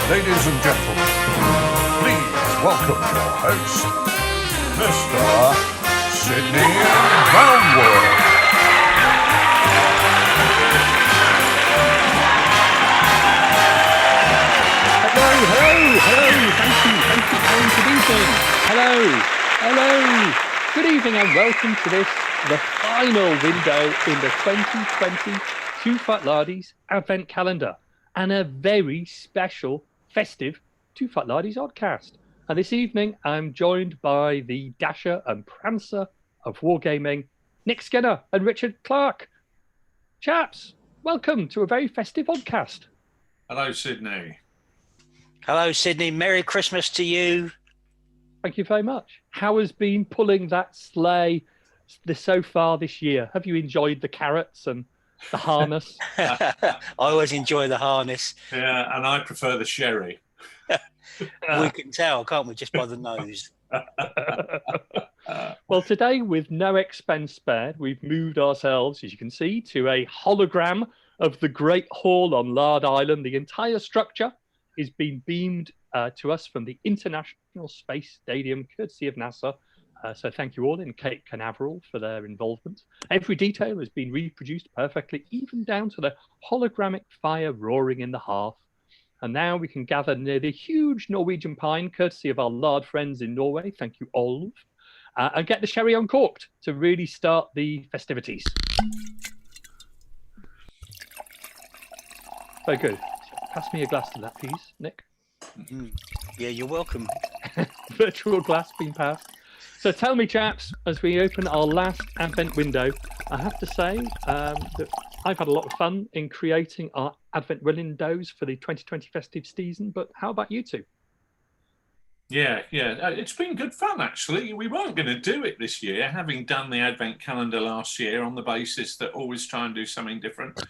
Ladies and gentlemen, please welcome your host, Mr. Sydney Brownwood. Hello, thank you, hello, good evening and welcome to this, the final window in the 2020 TooFatLardies Advent Calendar and a very special festive TooFatLardies Oddcast. And this evening I'm joined by the Dasher and Prancer of Wargaming, Nick Skinner and Richard Clark. Chaps, welcome to a very festive Oddcast. Hello, Sydney. Hello, Sydney. Merry Christmas to you. Thank you very much. How has been pulling that sleigh so far this year? Have you enjoyed the carrots and the harness? I always enjoy the harness. Yeah, and I prefer the sherry. We can tell, can't we, just by the nose? Well, today, with no expense spared, we've moved ourselves, as you can see, to a hologram of the Great Hall on Lard Island. The entire structure is being beamed to us from the International Space Stadium, courtesy of NASA. So thank you all in Cape Canaveral for their involvement. Every detail has been reproduced perfectly, even down to the hologramic fire roaring in the hearth. And now we can gather near the huge Norwegian pine, courtesy of our lard friends in Norway. Thank you, Olv. And get the sherry uncorked to really start the festivities. Very good. Pass me a glass of that, please, Nick. Mm-hmm. Yeah, you're welcome. Virtual glass being passed. So tell me, chaps, as we open our last Advent window, I have to say that I've had a lot of fun in creating our Advent windows for the 2020 festive season, but how about you two? Yeah, it's been good fun, actually. We weren't going to do it this year, having done the Advent calendar last year on the basis that always try and do something different.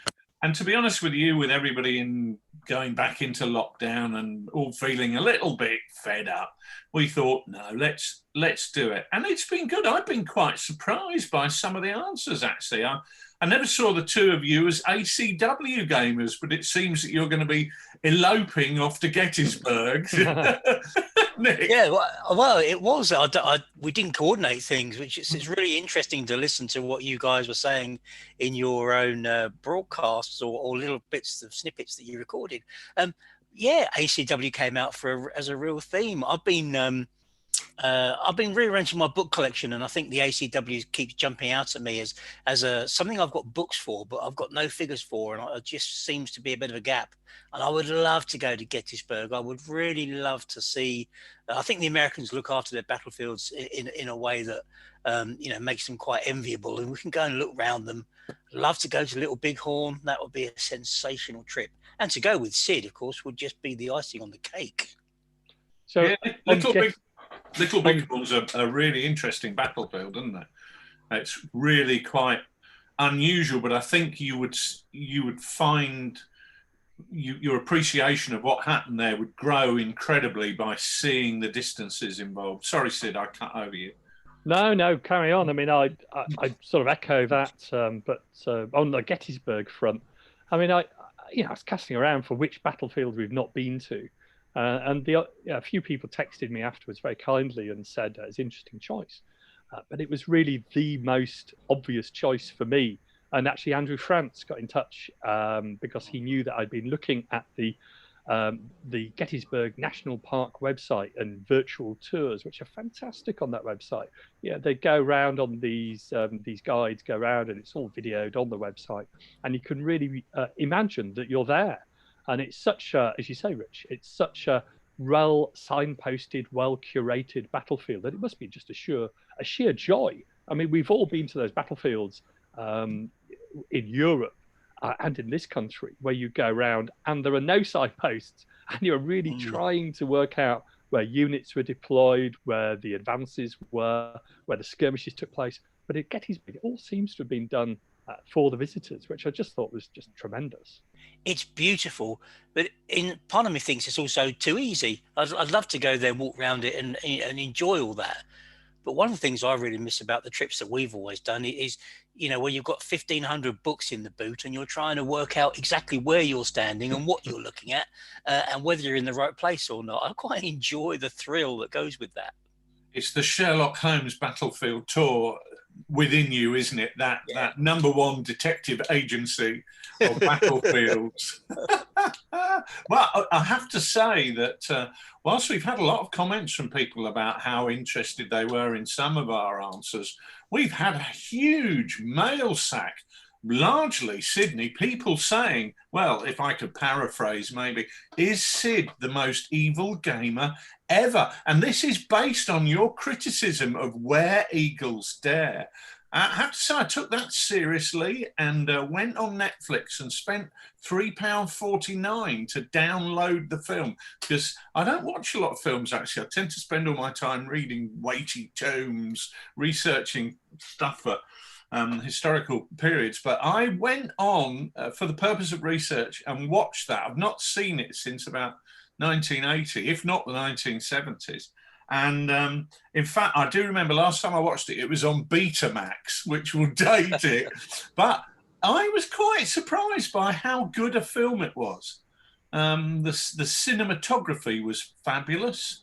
And to be honest with you, with everybody going back into lockdown and all feeling a little bit fed up, we thought, no, let's do it. And it's been good. I've been quite surprised by some of the answers, actually. I never saw the two of you as ACW gamers, but it seems that you're going to be eloping off to Gettysburg. Nick? Yeah, well, it was. We didn't coordinate things, which it's really interesting to listen to what you guys were saying in your own broadcasts or little bits of snippets that you recorded. Yeah, ACW came out as a real theme. I've been rearranging my book collection, and I think the ACW keeps jumping out at me as something I've got books for, but I've got no figures for, and it just seems to be a bit of a gap. And I would love to go to Gettysburg. I would really love to see. I think the Americans look after their battlefields in a way that makes them quite enviable, and we can go and look around them. Love to go to Little Bighorn. That would be a sensational trip, and to go with Sid, of course, would just be the icing on the cake. So yeah, Little Bighorn's a really interesting battlefield, isn't it? It's really quite unusual, but I think you would find your appreciation of what happened there would grow incredibly by seeing the distances involved. Sorry, Sid, I cut over you. No, carry on. I mean, I sort of echo that, but on the Gettysburg front, I mean, I was casting around for which battlefield we've not been to. And a few people texted me afterwards very kindly and said it's an interesting choice. But it was really the most obvious choice for me. And actually, Andrew France got in touch because he knew that I'd been looking at the Gettysburg National Park website and virtual tours, which are fantastic on that website. Yeah, they go around on these guides go around, and it's all videoed on the website, and you can really imagine that you're there. And it's such a, as you say, Rich, it's such a well signposted, well curated battlefield that it must be just a sheer joy. I mean, we've all been to those battlefields in Europe and in this country where you go around and there are no signposts, and you're really trying to work out where units were deployed, where the advances were, where the skirmishes took place. But at Gettysburg, it all seems to have been done for the visitors, which I just thought was just tremendous. It's beautiful, but part of me thinks it's also too easy. I'd love to go there and walk around it and enjoy all that. But one of the things I really miss about the trips that we've always done is, where you've got 1,500 books in the boot and you're trying to work out exactly where you're standing and what you're looking at, and whether you're in the right place or not. I quite enjoy the thrill that goes with that. It's the Sherlock Holmes battlefield tour within you, isn't it? That number one detective agency of battlefields. Well, I have to say that whilst we've had a lot of comments from people about how interested they were in some of our answers, we've had a huge mail sack, largely Sydney, people saying, well, if I could paraphrase maybe, is Sid the most evil gamer ever? And this is based on your criticism of Where Eagles Dare. I have to say I took that seriously and went on Netflix and spent £3.49 to download the film, because I don't watch a lot of films, actually. I tend to spend all my time reading weighty tomes, researching stuff for historical periods. But I went on for the purpose of research and watched that. I've not seen it since about 1980, if not the 1970s. And in fact, I do remember last time I watched it, it was on Betamax, which will date it. But I was quite surprised by how good a film it was. The cinematography was fabulous.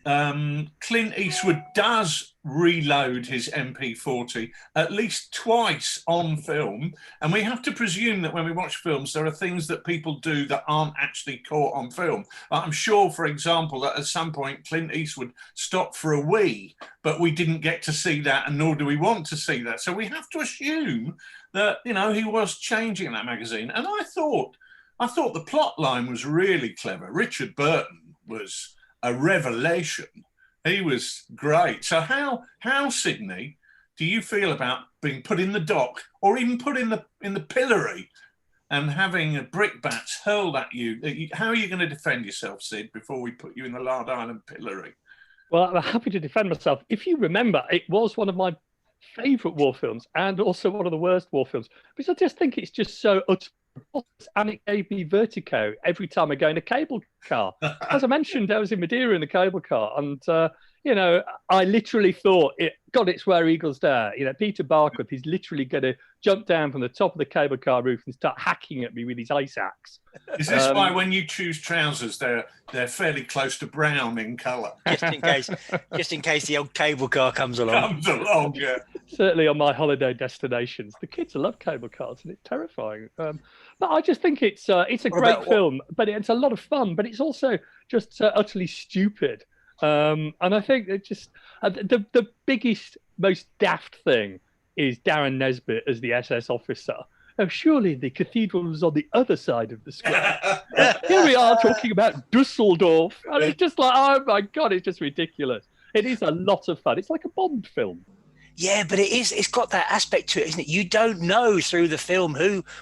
Clint Eastwood does reload his MP40 at least twice on film, and we have to presume that when we watch films there are things that people do that aren't actually caught on film. I'm sure, for example, that at some point Clint Eastwood stopped for a wee, but we didn't get to see that, and nor do we want to see that. So we have to assume that, you know, he was changing that magazine. And I thought the plot line was really clever. Richard Burton was a revelation. He was great. So how Sydney, do you feel about being put in the dock or even put in the pillory and having brickbats hurled at you? How are you going to defend yourself, Sid, before we put you in the Lard Island pillory? Well, I'm happy to defend myself. If you remember, it was one of my favourite war films and also one of the worst war films, because I just think it's just so utter, and it gave me vertigo every time I go in a cable car. As I mentioned, I was in Madeira in the cable car, and you know, I literally thought, it's Where Eagles Dare. You know, Peter Barkworth is literally going to jump down from the top of the cable car roof and start hacking at me with his ice axe. Is this why when you choose trousers, they're fairly close to brown in colour? just in case the old cable car comes along. Yeah. Certainly on my holiday destinations, the kids love cable cars, and it's terrifying. But I just think it's a great film, but it's a lot of fun. But it's also just utterly stupid. And I think it just the biggest, most daft thing is Darren Nesbitt as the SS officer. Oh, surely the cathedral is on the other side of the square. Here we are talking about Dusseldorf, and it's just like, oh my God, it's just ridiculous. It is a lot of fun. It's like a Bond film. Yeah, but it's got that aspect to it, isn't it? You don't know through the film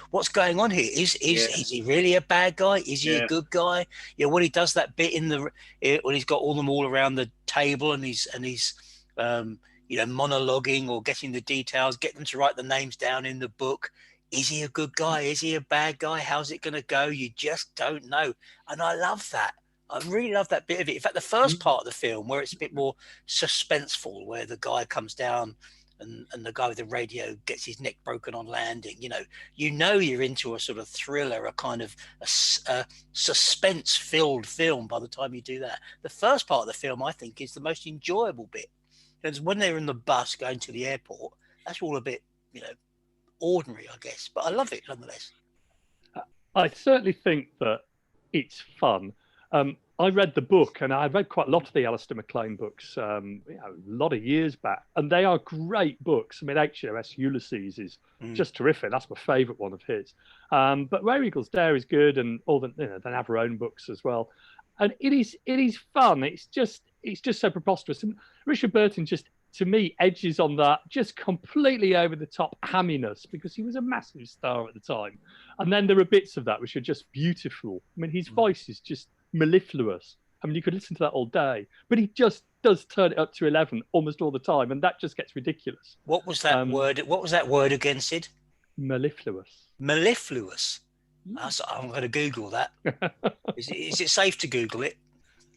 what's going on here. Is he really a bad guy? Is he a good guy? You know, when he does that bit when he's got them all around the table and he's monologuing or getting the details, get them to write the names down in the book. Is he a good guy? Is he a bad guy? How's it going to go? You just don't know. And I love that. I really love that bit of it. In fact, the first part of the film, where it's a bit more suspenseful, where the guy comes down and the guy with the radio gets his neck broken on landing, you know you're into a sort of thriller, a kind of a suspense-filled film by the time you do that. The first part of the film, I think, is the most enjoyable bit. Because when they're in the bus going to the airport, that's all a bit, ordinary, I guess. But I love it nonetheless. I certainly think that it's fun. I read the book, and I read quite a lot of the Alistair MacLean books a lot of years back, and they are great books. I mean, HMS Ulysses is just terrific. That's my favourite one of his. But Where Eagles Dare is good, and all the they have their own books as well. And it is fun. It's just so preposterous. And Richard Burton just, to me, edges on that just completely over the top hamminess, because he was a massive star at the time. And then there are bits of that which are just beautiful. I mean, his voice is just mellifluous. I mean, you could listen to that all day, but he just does turn it up to 11 almost all the time, and that just gets ridiculous. What was that word? What was that word again, Sid? Mellifluous. Mellifluous. I'm going to Google that. Is it safe to Google it?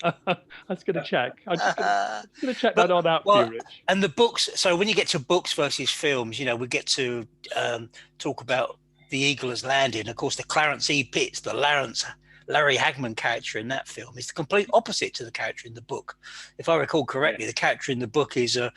I was going to check. I'm just going to check that on out for you, Rich. And the books. So when you get to books versus films, we get to talk about The Eagle Has Landed. And of course, the Clarence E. Pitts, the Larry Hagman character in that film is the complete opposite to the character in the book. If I recall correctly, the character in the book is a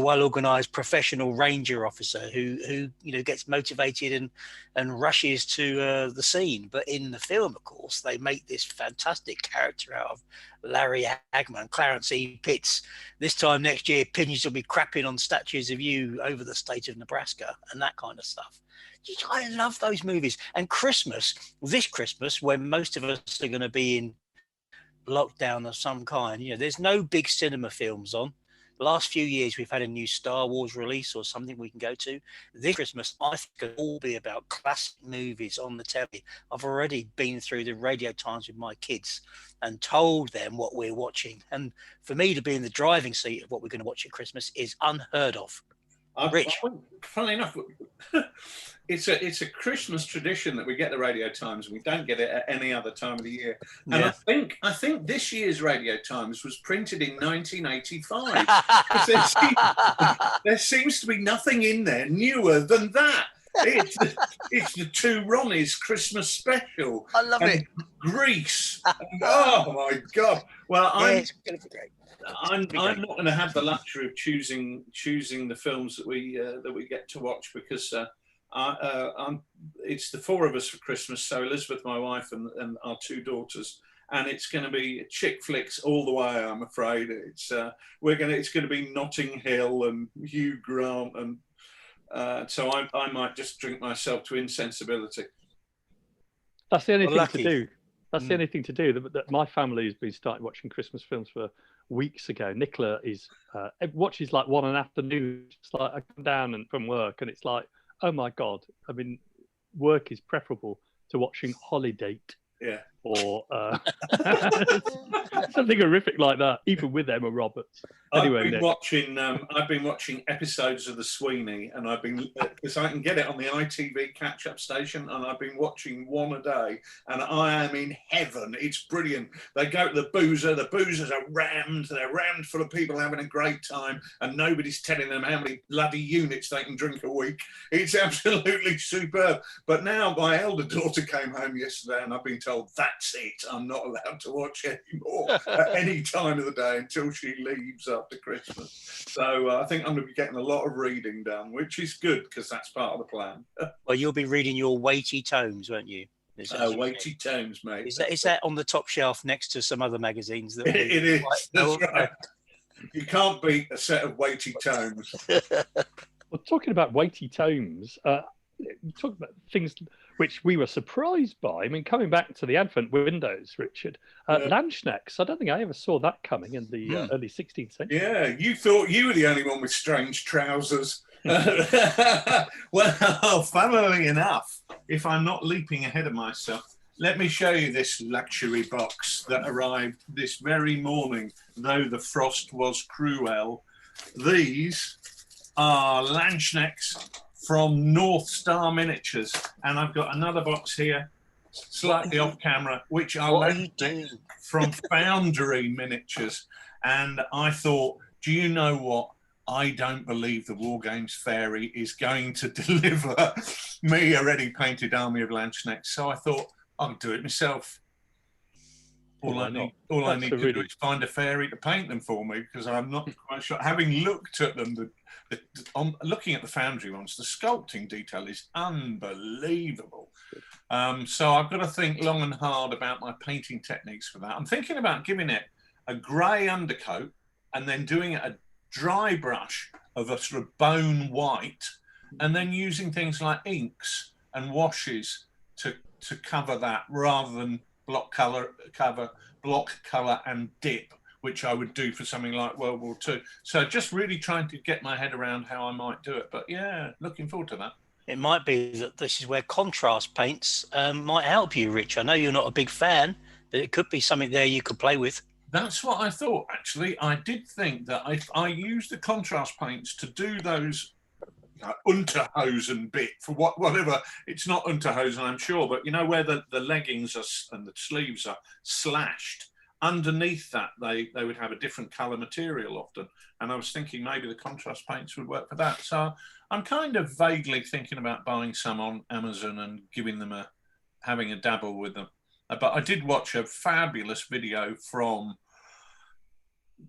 well-organized professional ranger officer who gets motivated and rushes to the scene. But in the film, of course, they make this fantastic character out of Larry Hagman, Clarence E. Pitts. This time next year, pigeons will be crapping on statues of you over the state of Nebraska and that kind of stuff. I love those movies. And this Christmas, when most of us are going to be in lockdown of some kind, there's no big cinema films on. The last few years, we've had a new Star Wars release or something we can go to. This Christmas, I think it'll all be about classic movies on the telly. I've already been through the radio times with my kids and told them what we're watching. And for me to be in the driving seat of what we're going to watch at Christmas is unheard of. Rich. Funnily enough, it's a Christmas tradition that we get the Radio Times, and we don't get it at any other time of the year. And I think this year's Radio Times was printed in 1985. There seems to be nothing in there newer than that. It's the Two Ronnies Christmas special. I love it. Grease. And, oh my God! Well, it's going to be great. I'm not going to have the luxury of choosing the films that we get to watch, because it's the four of us for Christmas. So Elizabeth, my wife, and our two daughters, and it's going to be chick flicks all the way. I'm afraid it's going to be Notting Hill and Hugh Grant, and so I might just drink myself to insensibility. That's the only thing to do. That's the only thing to do. That my family has been starting watching Christmas films for weeks ago. Nicola watches like one an afternoon. It's like I come down from work and it's like, oh my God. I mean, work is preferable to watching Holiday. Yeah. Or something horrific like that, even with Emma Roberts. Anyway, I've been watching episodes of The Sweeney, and I've been, because I can get it on the ITV catch-up station, and I've been watching one a day, and I am in heaven. It's brilliant. They go to the boozer. The boozers are rammed. They're rammed full of people having a great time, and nobody's telling them how many bloody units they can drink a week. It's absolutely superb. But now my elder daughter came home yesterday, and I've been told that's it. I'm not allowed to watch anymore at any time of the day until she leaves after Christmas. So I think I'm going to be getting a lot of reading done, which is good because that's part of the plan. Well, you'll be reading your weighty tomes, won't you? Weighty tomes, mate. Is that on the top shelf next to some other magazines? That it is. That's right. You can't beat a set of weighty tomes. Well, talking about weighty tomes, you talk about things which we were surprised by. I mean, coming back to the Advent windows, Richard, Landsknechts. I don't think I ever saw that coming in the early 16th century. Yeah, you thought you were the only one with strange trousers. Well, funnily enough, if I'm not leaping ahead of myself, let me show you this luxury box that arrived this very morning, though the frost was cruel. These are Landsknechts from North Star Miniatures, and I've got another box here, slightly off camera, which are from Foundry Miniatures. And I thought, do you know what? I don't believe the War Games Fairy is going to deliver me a ready painted army of Landsknechts. So I thought I'll do it myself. All I need to do is find a fairy to paint them for me, because I'm not quite sure. Having looked at them, looking at the Foundry ones, the sculpting detail is unbelievable. So I've got to think long and hard about my painting techniques for that. I'm thinking about giving it a grey undercoat and then doing a dry brush of a sort of bone white, and then using things like inks and washes to cover that, rather than block colour and dip, which I would do for something like World War II. So just really trying to get my head around how I might do it. But yeah, looking forward to that. It might be that this is where contrast paints might help you, Rich. I know you're not a big fan, but it could be something there you could play with. That's what I thought, actually. I did think that if I used the contrast paints to do those Unterhosen bit, for whatever, it's not Unterhosen, I'm sure, but you know where the leggings are and the sleeves are slashed, underneath that they would have a different colour material often. And I was thinking maybe the contrast paints would work for that. So I'm kind of vaguely thinking about buying some on Amazon and having a dabble with them. But I did watch a fabulous video from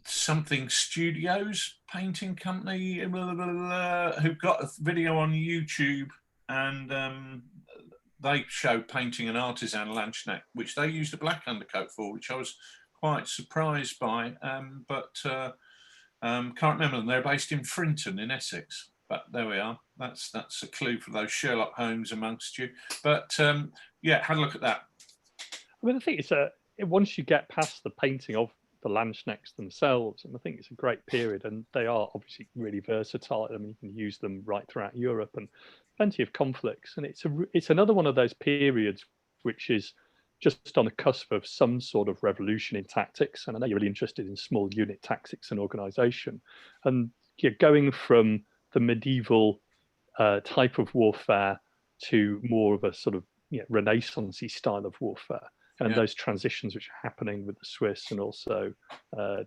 something Studios painting company, who've got a video on YouTube, and they showed painting an artisan Landsknecht, which they used a black undercoat for, which I was quite surprised by. But can't remember them. They're based in Frinton in Essex. But there we are. That's a clue for those Sherlock Holmes amongst you. But yeah, had a look at that. I mean, I think it's once you get past the painting of the Landsknechts themselves, and I think it's a great period, and they are obviously really versatile. I mean, you can use them right throughout Europe, and plenty of conflicts. And it's another one of those periods which is just on the cusp of some sort of revolution in tactics. And I know you're really interested in small unit tactics and organisation, and you're going from the medieval type of warfare to more of a sort of Renaissance-y style of warfare. And those transitions which are happening with the Swiss and also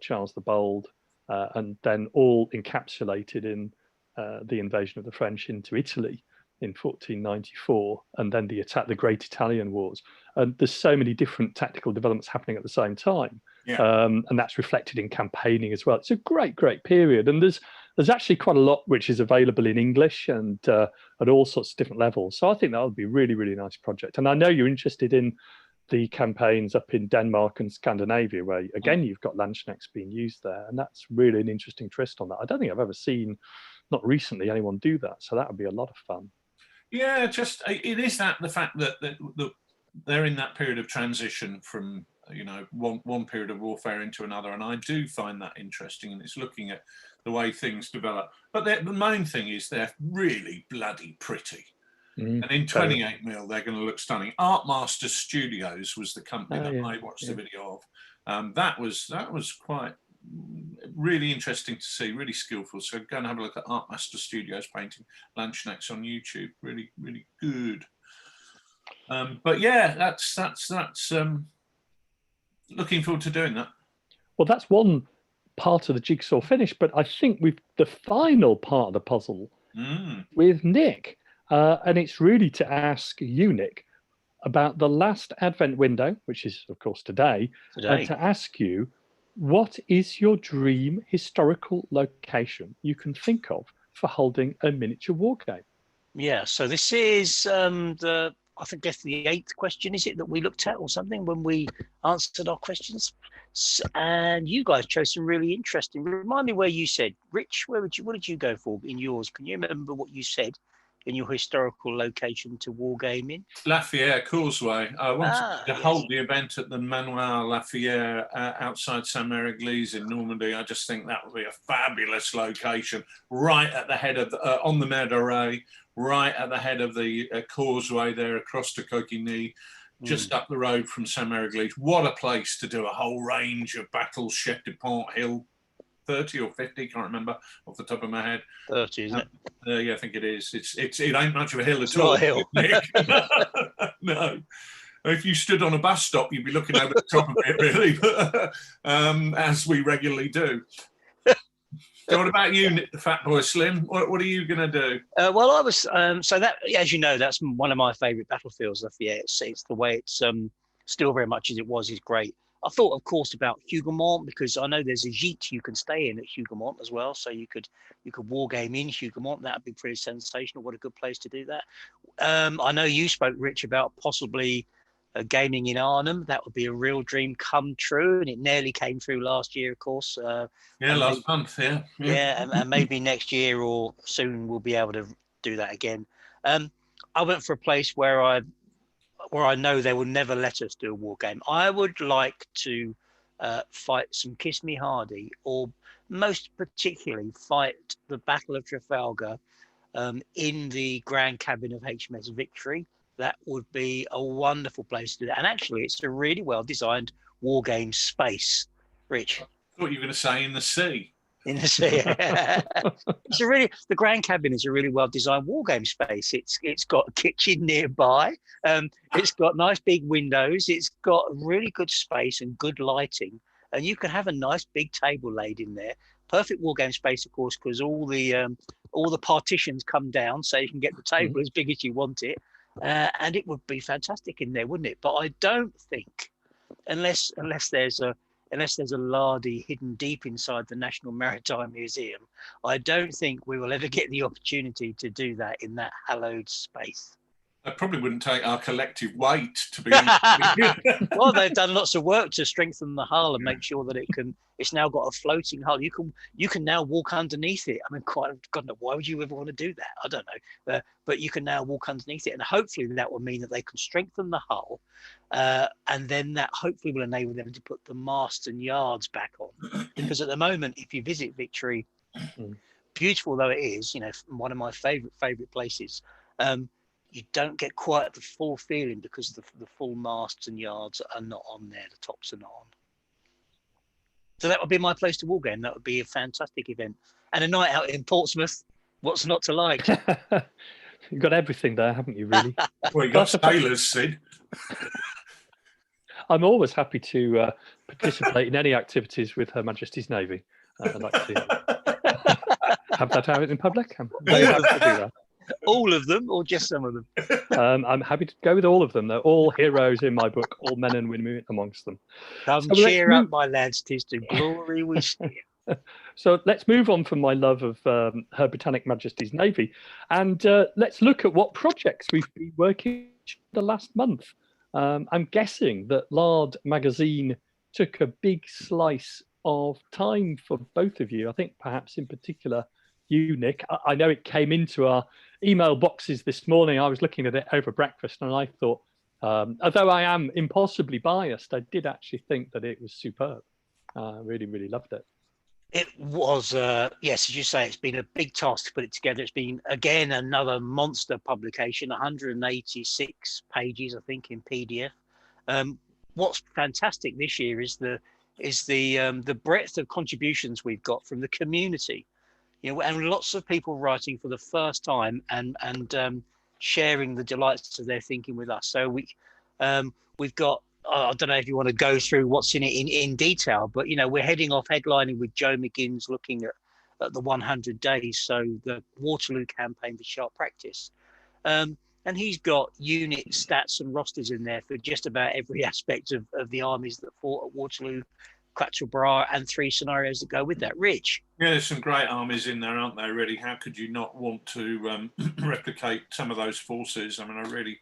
Charles the Bold, and then all encapsulated in the invasion of the French into Italy in 1494, and then the Great Italian Wars. And there's so many different tactical developments happening at the same time, and that's reflected in campaigning as well. It's a great period, and there's actually quite a lot which is available in English and at all sorts of different levels. So I think that would be a really nice project. And I know you're interested in the campaigns up in Denmark and Scandinavia, where again you've got Landsknechts being used there, and that's really an interesting twist on that. I don't think I've ever seen, not recently, anyone do that. So that would be a lot of fun. Yeah, it is the fact that they're in that period of transition from one period of warfare into another, and I do find that interesting. And it's looking at the way things develop. But the main thing is they're really bloody pretty. And in 28mm, they're going to look stunning. Artmaster Studios was the company that I watched the video of. That was quite really interesting to see, really skillful. So go and have a look at Artmaster Studios painting Landsknechts on YouTube. Really good. But yeah, that's looking forward to doing that. Well, that's one part of the jigsaw finished, but I think we've the final part of the puzzle with Nick. And it's really to ask you, Nick, about the last Advent window, which is, of course, today. And to ask you, what is your dream historical location you can think of for holding a miniature war game? Yeah, so this is I think that's the 8th question, is it, that we looked at or something when we answered our questions? And you guys chose some really interesting. Remind me where you said, Rich, what did you go for in yours? Can you remember what you said in your historical location to wargaming? Lafayette Causeway. I wanted to hold the event at the Manoir Lafayette outside Saint-Mère-Église in Normandy. I just think that would be a fabulous location, right at the head of on the Mer d'Oreille, right at the head of the causeway there across to Coquigny, just up the road from Saint-Mère-Église. What a place to do a whole range of battles. Chef de Pont Hill, 30 or 50, can't remember off the top of my head. 30, isn't it? Yeah, I think it is. It ain't much of a hill at it's all. Not a hill. Nick. No. If you stood on a bus stop, you'd be looking over the top of it, really, as we regularly do. So what about you, Nick, the Fat Boy Slim? What are you going to do? Well, I was so that, as you know, that's one of my favourite battlefields. Lafayette. It's the way it's still very much as it was is great. I thought, of course, about Hougoumont, because I know there's a gîte you can stay in at Hougoumont as well. So you could war game in Hougoumont. That would be pretty sensational. What a good place to do that. I know you spoke, Rich, about possibly gaming in Arnhem. That would be a real dream come true, and it nearly came through last year, of course. Last month, yeah, and maybe next year or soon we'll be able to do that again. I went for a place where I know they will never let us do a war game. I would like to fight some Kiss Me Hardy, or most particularly fight the Battle of Trafalgar in the grand cabin of HMS Victory. That would be a wonderful place to do that. And actually, it's a really well-designed war game space. Rich? I thought you were going to say in the sea. in the sea. It's a really, the Grand Cabin is a really well designed war game space. It's got a kitchen nearby. It's got nice big windows. It's got really good space and good lighting, and you can have a nice big table laid in there. Perfect war game space, of course, because all the partitions come down, so you can get the table as big as you want it, and it would be fantastic in there, wouldn't it? But I don't think, unless there's a Lardy hidden deep inside the National Maritime Museum, I don't think we will ever get the opportunity to do that in that hallowed space. That probably wouldn't take our collective weight, to be honest. Well, they've done lots of work to strengthen the hull and make sure that it's now got a floating hull. You can now walk underneath it. I mean, God, no, why would you ever want to do that? I don't know. But you can now walk underneath it, and hopefully that will mean that they can strengthen the hull, and then that hopefully will enable them to put the masts and yards back on. Because at the moment, if you visit Victory, beautiful though it is, one of my favorite places, you don't get quite the full feeling because the full masts and yards are not on there. The tops are not on. So that would be my place to war game. That would be a fantastic event. And a night out in Portsmouth, what's not to like? You've got everything there, haven't you, really? Well, you got sailors, Sid. I'm always happy to participate in any activities with Her Majesty's Navy. I'd like to have that out in public. I'm very happy to do that. All of them, or just some of them? I'm happy to go with all of them. They're all heroes in my book, all men and women amongst them. Come cheer up, my lads, 'tis to glory we steer. So let's move on from my love of Her Britannic Majesty's Navy, and let's look at what projects we've been working on the last month. I'm guessing that Lard magazine took a big slice of time for both of you. I think perhaps in particular you, Nick. I know it came into our email boxes this morning. I was looking at it over breakfast, and I thought, although I am impossibly biased, I did actually think that it was superb. Really, really loved it. It was, yes, as you say, it's been a big task to put it together. It's been, again, another monster publication, 186 pages, I think, in PDF. What's fantastic this year is the breadth of contributions we've got from the community. And lots of people writing for the first time and sharing the delights of their thinking with us. So we've got, I don't know if you want to go through what's in it in detail, but we're heading off headlining with Joe McGinn's looking at the 100 days, so the Waterloo campaign for sharp practice. And he's got unit stats and rosters in there for just about every aspect of the armies that fought at Waterloo, Quatre Bras, and 3 scenarios that go with that. Rich? Yeah, there's some great armies in there, aren't there, really? How could you not want to replicate some of those forces? I mean, I really...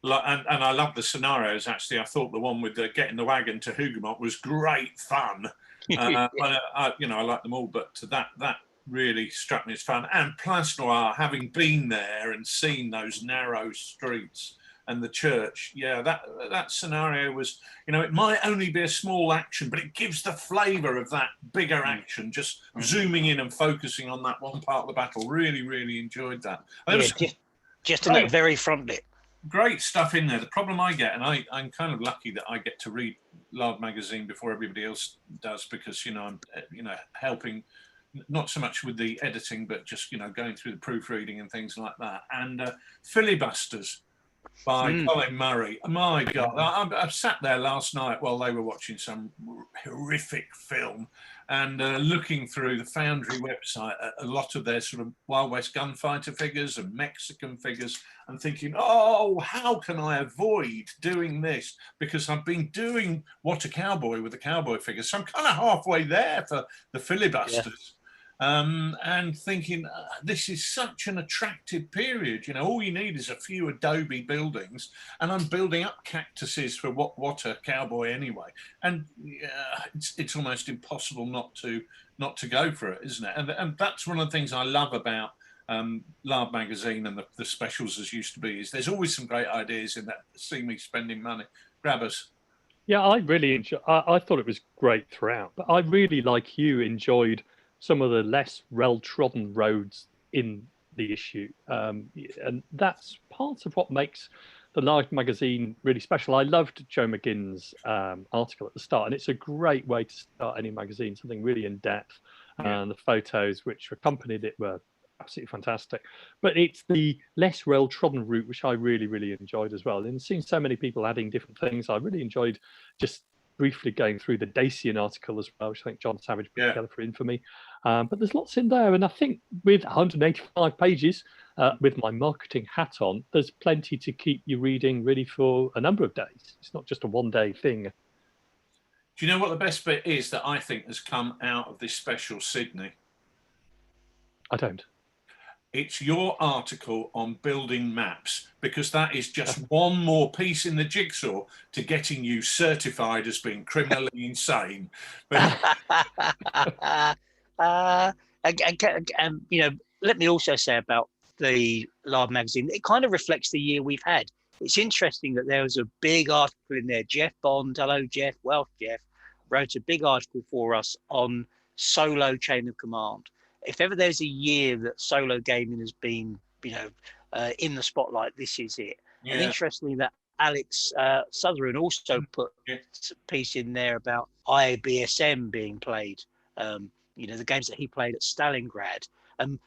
And I love the scenarios, actually. I thought the one with getting the wagon to Hougoumont was great fun. I like them all, but that really struck me as fun. And Place Noire, having been there and seen those narrow streets and the church, yeah, that scenario was, it might only be a small action, but it gives the flavour of that bigger action, just zooming in and focusing on that one part of the battle. Really, really enjoyed that. Just in that very front bit. Great stuff in there. The problem I get, and I'm kind of lucky that I get to read Lard magazine before everybody else does, because I'm helping not so much with the editing, but just going through the proofreading and things like that. And Filibusters by Colin Murray. My God, I sat there last night while they were watching some horrific film and looking through the Foundry website at a lot of their sort of Wild West gunfighter figures and Mexican figures, and thinking, oh, how can I avoid doing this? Because I've been doing What a Cowboy with the cowboy figures. So I'm kind of halfway there for the Filibusters. Yeah. And thinking, this is such an attractive period. All you need is a few adobe buildings, and I'm building up cactuses for what a cowboy anyway. And it's almost impossible not to go for it, isn't it? And that's one of the things I love about Lard magazine and the specials as used to be, is there's always some great ideas in that. See me spending money. Grabbers. Yeah, I really enjoyed. I thought it was great throughout, but I really, like you, enjoyed some of the less well-trodden roads in the issue. And that's part of what makes the Lard magazine really special. I loved Joe McGinn's article at the start, and it's a great way to start any magazine, something really in depth. Yeah. and the photos which accompanied it were absolutely fantastic. But it's the less well-trodden route which I really, really enjoyed as well. And seeing so many people adding different things, I really enjoyed just briefly going through the Dacian article as well, which I think John Savage put together for Infamy. But there's lots in there, and I think with 185 pages, with my marketing hat on, there's plenty to keep you reading really for a number of days. It's not just a one-day thing. Do you know what the best bit is that I think has come out of this special, Sydney? I don't. It's your article on building maps, because that is just one more piece in the jigsaw to getting you certified as being criminally insane. But you know, let me also say about the Lard magazine, it kind of reflects the year we've had. It's interesting that there was a big article in there. Jeff Bond, hello Jeff, Welsh Jeff, wrote a big article for us on solo Chain of Command. If ever there's a year that solo gaming has been, you know, in the spotlight, this is it. Yeah. And interestingly, that Alex Sutherland also put a piece in there about IBSM being played. You know, the games that he played at Stalingrad.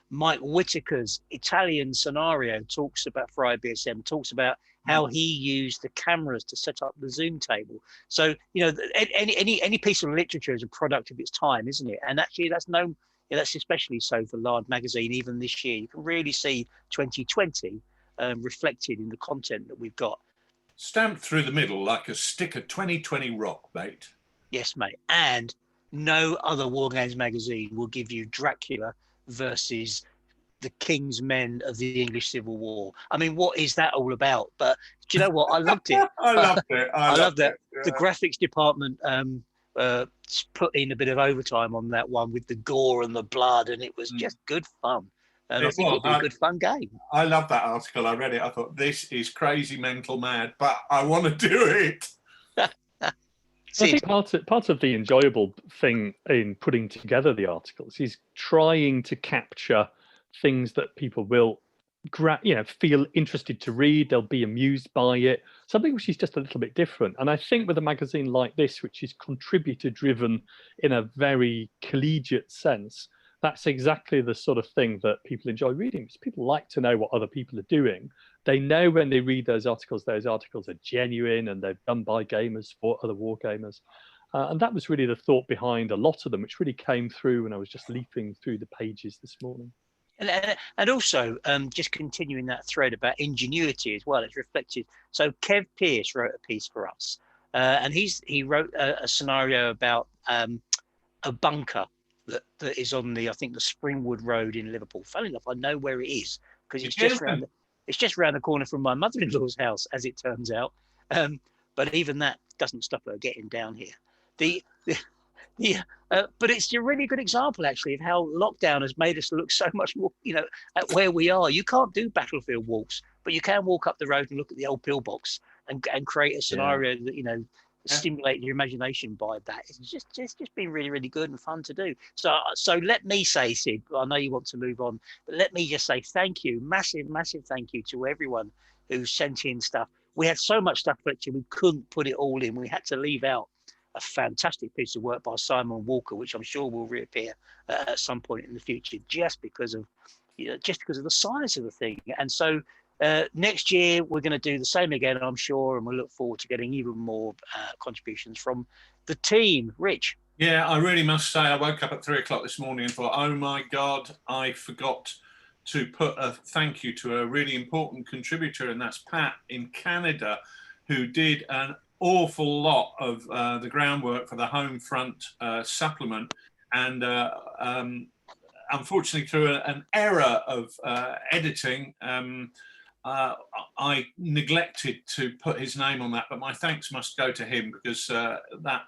Mike Whitaker's Italian scenario talks about, for IBSM, talks about how he used the cameras to set up the Zoom table. So, you know, any piece of literature is a product of its time, isn't it? And actually, that's especially so for Lard magazine. Even this year, you can really see 2020 reflected in the content that we've got. Stamped through the middle like a stick of 2020 rock, mate. Yes, mate. And no other War Games magazine will give you Dracula versus the King's Men of the English Civil War. I mean, what is that all about? But do you know what? I loved it. I loved it. I loved it. Yeah. The graphics department put in a bit of overtime on that one with the gore and the blood, and it was just good fun. And I think it'll be a good fun game. I love that article. I read it. I thought, this is crazy, mental, mad, but I want to do it. I think part of the enjoyable thing in putting together the articles is trying to capture things that people will feel interested to read. They'll be amused by it, something which is just a little bit different. And I think with a magazine like this, which is contributor driven in a very collegiate sense, that's exactly the sort of thing that people enjoy reading, because people like to know what other people are doing. They know when they read those articles are genuine and they're done by gamers for other war gamers. And that was really the thought behind a lot of them, which really came through when I was just leafing through the pages this morning. And also, just continuing that thread about ingenuity as well, it's reflected. So Kev Pearce wrote a piece for us, and he wrote a scenario about a bunker that is on I think the Springwood Road in Liverpool. Funnily enough, I know where it is because it's just around the corner from my mother-in-law's house, as it turns out. But even that doesn't stop her getting down here. But it's a really good example, actually, of how lockdown has made us look so much more, at where we are. You can't do battlefield walks, but you can walk up the road and look at the old pillbox and create a scenario that, stimulate your imagination by that. It's just been really, really good and fun to do. So let me say, Sid, I know you want to move on, but let me just say thank you, massive thank you to everyone who sent in stuff. We had so much stuff collected, we couldn't put it all in. We had to leave out a fantastic piece of work by Simon Walker, which I'm sure will reappear at some point in the future, just because of the size of the thing. And so next year we're going to do the same again, I'm sure, and we'll look forward to getting even more contributions from the team. Rich? Yeah, I really must say I woke up at 3 o'clock this morning and thought, oh my God, I forgot to put a thank you to a really important contributor, and that's Pat in Canada, who did an awful lot of the groundwork for the home front supplement, and unfortunately through an error of editing, I neglected to put his name on that, but my thanks must go to him, because that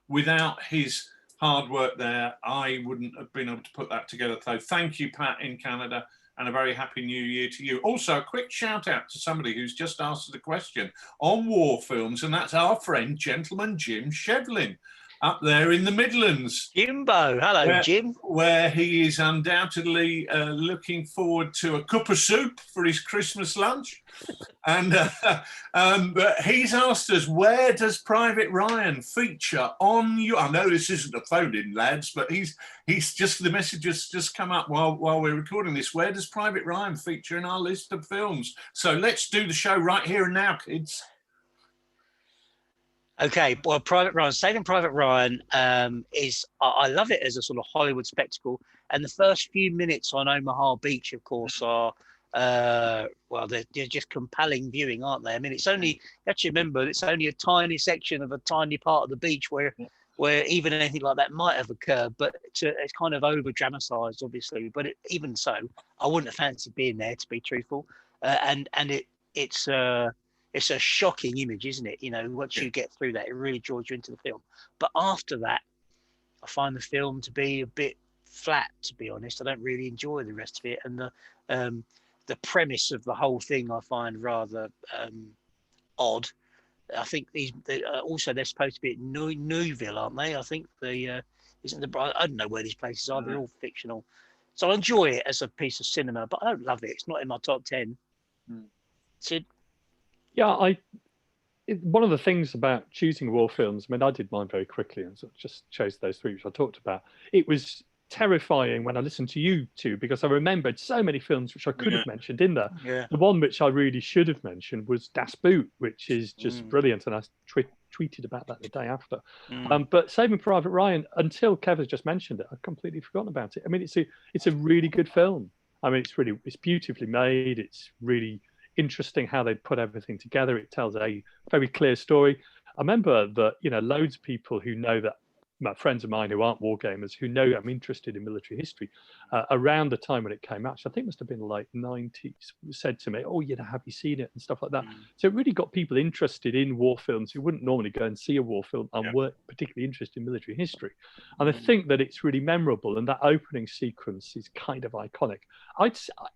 without his hard work there, I wouldn't have been able to put that together. So thank you, Pat in Canada, and a very happy new year to you. Also, a quick shout out to somebody who's just asked us a question on war films, and that's our friend, Gentleman Jim Shevlin. up there in the Midlands. Jimbo, hello, Jim. Where he is undoubtedly looking forward to a cup of soup for his Christmas lunch. And but he's asked us, where does Private Ryan feature on you? I know this isn't a phone-in, lads, but he's just, the message has just come up while we're recording this. Where does Private Ryan feature in our list of films? So let's do the show right here and now, kids. Okay, well, Private Ryan, Saving Private Ryan is, I love it as a sort of Hollywood spectacle. And the first few minutes on Omaha Beach, of course, are, well, they're just compelling viewing, aren't they? I mean, it's only, you have to remember, it's only a tiny section of a tiny part of the beach where even anything like that might have occurred, but it's kind of over-dramatized, obviously. But even so, I wouldn't have fancied being there, to be truthful. And it's a shocking image, isn't it? You know, once you get through that, it really draws you into the film. But after that, I find the film to be a bit flat, to be honest. I don't really enjoy the rest of it. And the premise of the whole thing I find rather odd. I think also they're supposed to be at Newville, aren't they? I think I don't know where these places are. They're all fictional. So I enjoy it as a piece of cinema, but I don't love it. It's not in my top 10. Sid? Yeah, one of the things about choosing war films, I mean, I did mine very quickly and sort of just chose those three which I talked about. It was terrifying when I listened to you two, because I remembered so many films which I could have mentioned in there. Yeah. The one which I really should have mentioned was Das Boot, which is just brilliant, and I tweeted about that the day after. But Saving Private Ryan, until Kev has just mentioned it, I'd completely forgotten about it. I mean, it's a really good film. I mean, it's beautifully made. It's really interesting how they put everything together. It tells a very clear story. I remember that, you know, loads of people who know that, friends of mine who aren't war gamers, who know I'm interested in military history, around the time when it came out, I think it must have been like 90s, said to me, oh, you know, have you seen it and stuff like that. So it really got people interested in war films who wouldn't normally go and see a war film and weren't particularly interested in military history. And I think that it's really memorable, and that opening sequence is kind of iconic.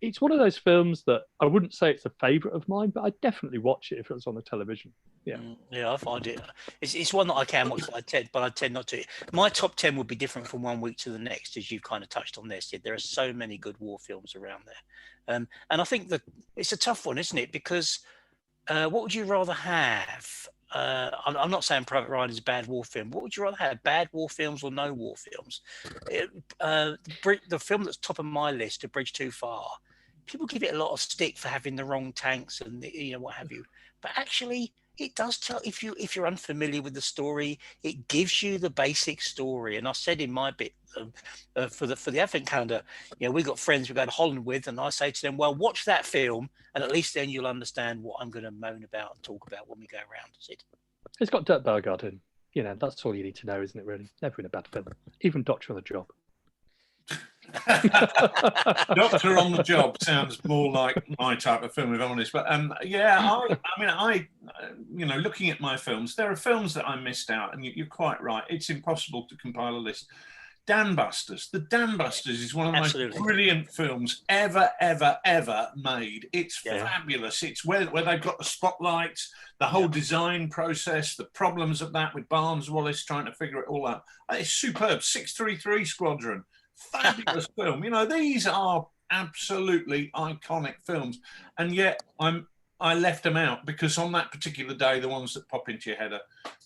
It's one of those films that I wouldn't say it's a favourite of mine, but I'd definitely watch it if it was on the television. Yeah, I find it. It's one that I can watch, but I tend not to. My top 10 would be different from one week to the next, as you've kind of touched on there, Sid. There are so many good war films around there, and I think that it's a tough one, isn't it? Because what would you rather have? I'm not saying Private Ryan is a bad war film. What would you rather have, bad war films or no war films? The film that's top of my list, A Bridge Too Far, people give it a lot of stick for having the wrong tanks and what have you. But actually, it does tell, if you're unfamiliar with the story, it gives you the basic story. And I said in my bit for the Advent calendar, we got friends we go to Holland with, and I say to them, well, watch that film, and at least then you'll understand what I'm going to moan about and talk about when we go around. It's got Dirk Bogarde in. That's all you need to know, isn't it? Really, never in a bad film. Even Doctor on the Job. Doctor on the Job sounds more like my type of film, if I'm honest. But looking at my films, there are films that I missed out, and you're quite right. It's impossible to compile a list. Dan Busters. The Dan Busters is one of the most brilliant films ever made. It's fabulous. It's where they've got the spotlights, the whole design process, the problems of that with Barnes Wallis trying to figure it all out. It's superb. 633 Squadron. Fabulous film. These are absolutely iconic films, and yet I left them out because on that particular day, the ones that pop into your head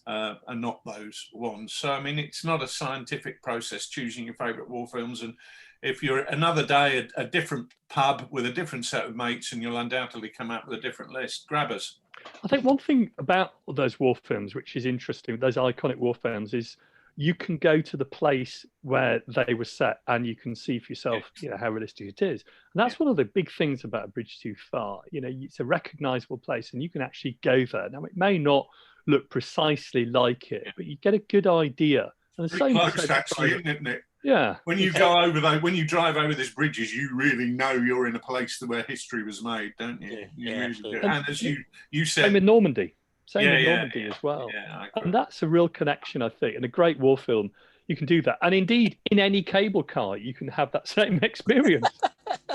are not those ones. So I mean, it's not a scientific process choosing your favourite war films. And if you're another day at a different pub with a different set of mates, and you'll undoubtedly come out with a different list. Grabbers. I think one thing about those war films, which is interesting, those iconic war films, is you can go to the place where they were set and you can see for yourself, how realistic it is. And that's one of the big things about A Bridge Too Far. It's a recognizable place and you can actually go there. Now, it may not look precisely like it, but you get a good idea. And the same close, actually, isn't it? Yeah. When you go over when you drive over these bridges, you really know you're in a place where history was made, don't you? Yeah, really do. And as you said, same in Normandy. Same in Normandy as well. And that's a real connection, I think. In a great war film, you can do that. And indeed, in any cable car, you can have that same experience.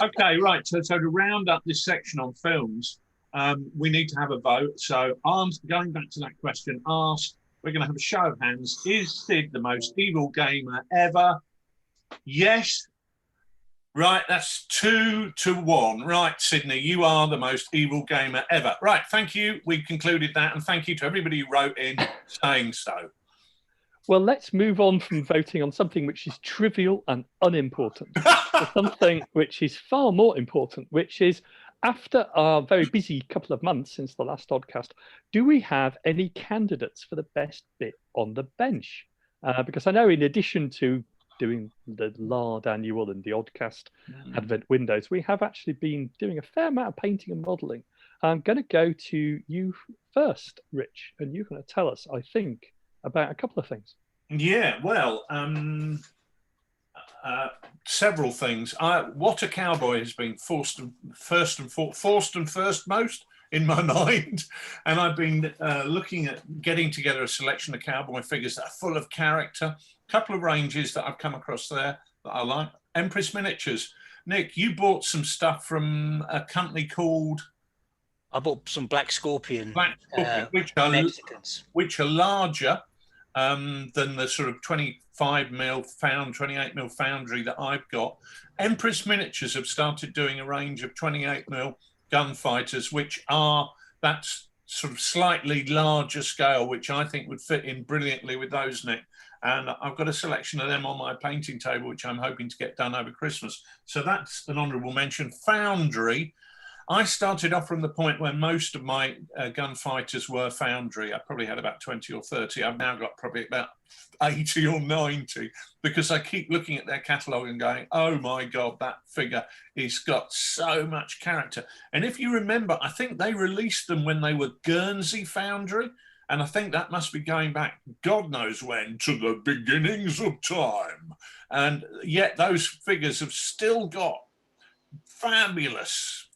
Okay, right. So to round up this section on films, we need to have a vote. So going back to that question asked, we're going to have a show of hands. Is Sid the most evil gamer ever? Yes. Right, that's 2-1. Right, Sydney, you are the most evil gamer ever. Right, thank you. We've concluded that, and thank you to everybody who wrote in saying so. Well, let's move on from voting on something which is trivial and unimportant to something which is far more important, which is, after our very busy couple of months since the last Oddcast, do we have any candidates for the best bit on the bench? Because I know, in addition to doing the Lard annual and the Oddcast Advent windows, we have actually been doing a fair amount of painting and modelling. I'm going to go to you first, Rich, and you're going to tell us, I think, about a couple of things. Yeah, well, several things. What a Cowboy has been forced and first most in my mind, and I've been looking at getting together a selection of cowboy figures that are full of character. A couple of ranges that I've come across there that I like. Empress Miniatures. Nick, you bought some stuff from a company called... I bought some Black Scorpion, Mexicans, which are larger than the sort of 28mm foundry that I've got. Empress Miniatures have started doing a range of 28mm gunfighters, which are that sort of slightly larger scale, which I think would fit in brilliantly with those, Nick. And I've got a selection of them on my painting table, which I'm hoping to get done over Christmas. So that's an honourable mention. Foundry. I started off from the point where most of my gunfighters were Foundry. I probably had about 20 or 30. I've now got probably about 80 or 90 because I keep looking at their catalogue and going, oh my God, that figure has got so much character. And if you remember, I think they released them when they were Guernsey Foundry. And I think that must be going back, God knows when, to the beginnings of time. And yet those figures have still got fabulous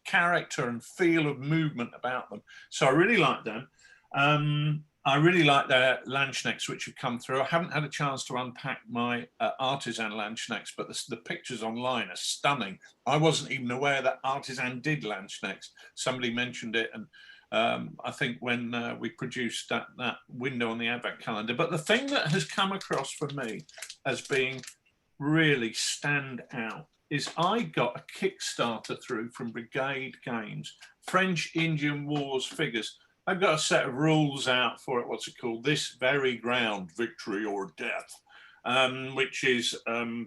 character and feel of movement about them. So I really like them. I really like their Landsknechts, which have come through. I haven't had a chance to unpack my Artisan Landsknechts, but the pictures online are stunning. I wasn't even aware that Artisan did Landsknechts. Somebody mentioned it, and I think when we produced that window on the Advent calendar. But the thing that has come across for me as being really stand out is I got a Kickstarter through from Brigade Games, French Indian Wars figures. I've got a set of rules out for it. What's it called? This Very Ground, Victory or Death, which is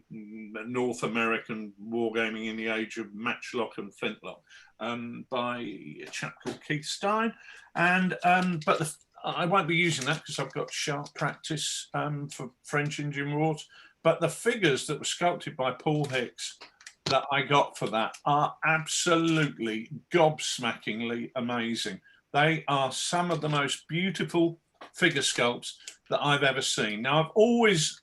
North American wargaming in the age of matchlock and flintlock, by a chap called Keith Stein. And but I won't be using that because I've got sharp practice for French Indian Wars. But the figures that were sculpted by Paul Hicks that I got for that are absolutely gobsmackingly amazing. They are some of the most beautiful figure sculpts that I've ever seen. Now, I've always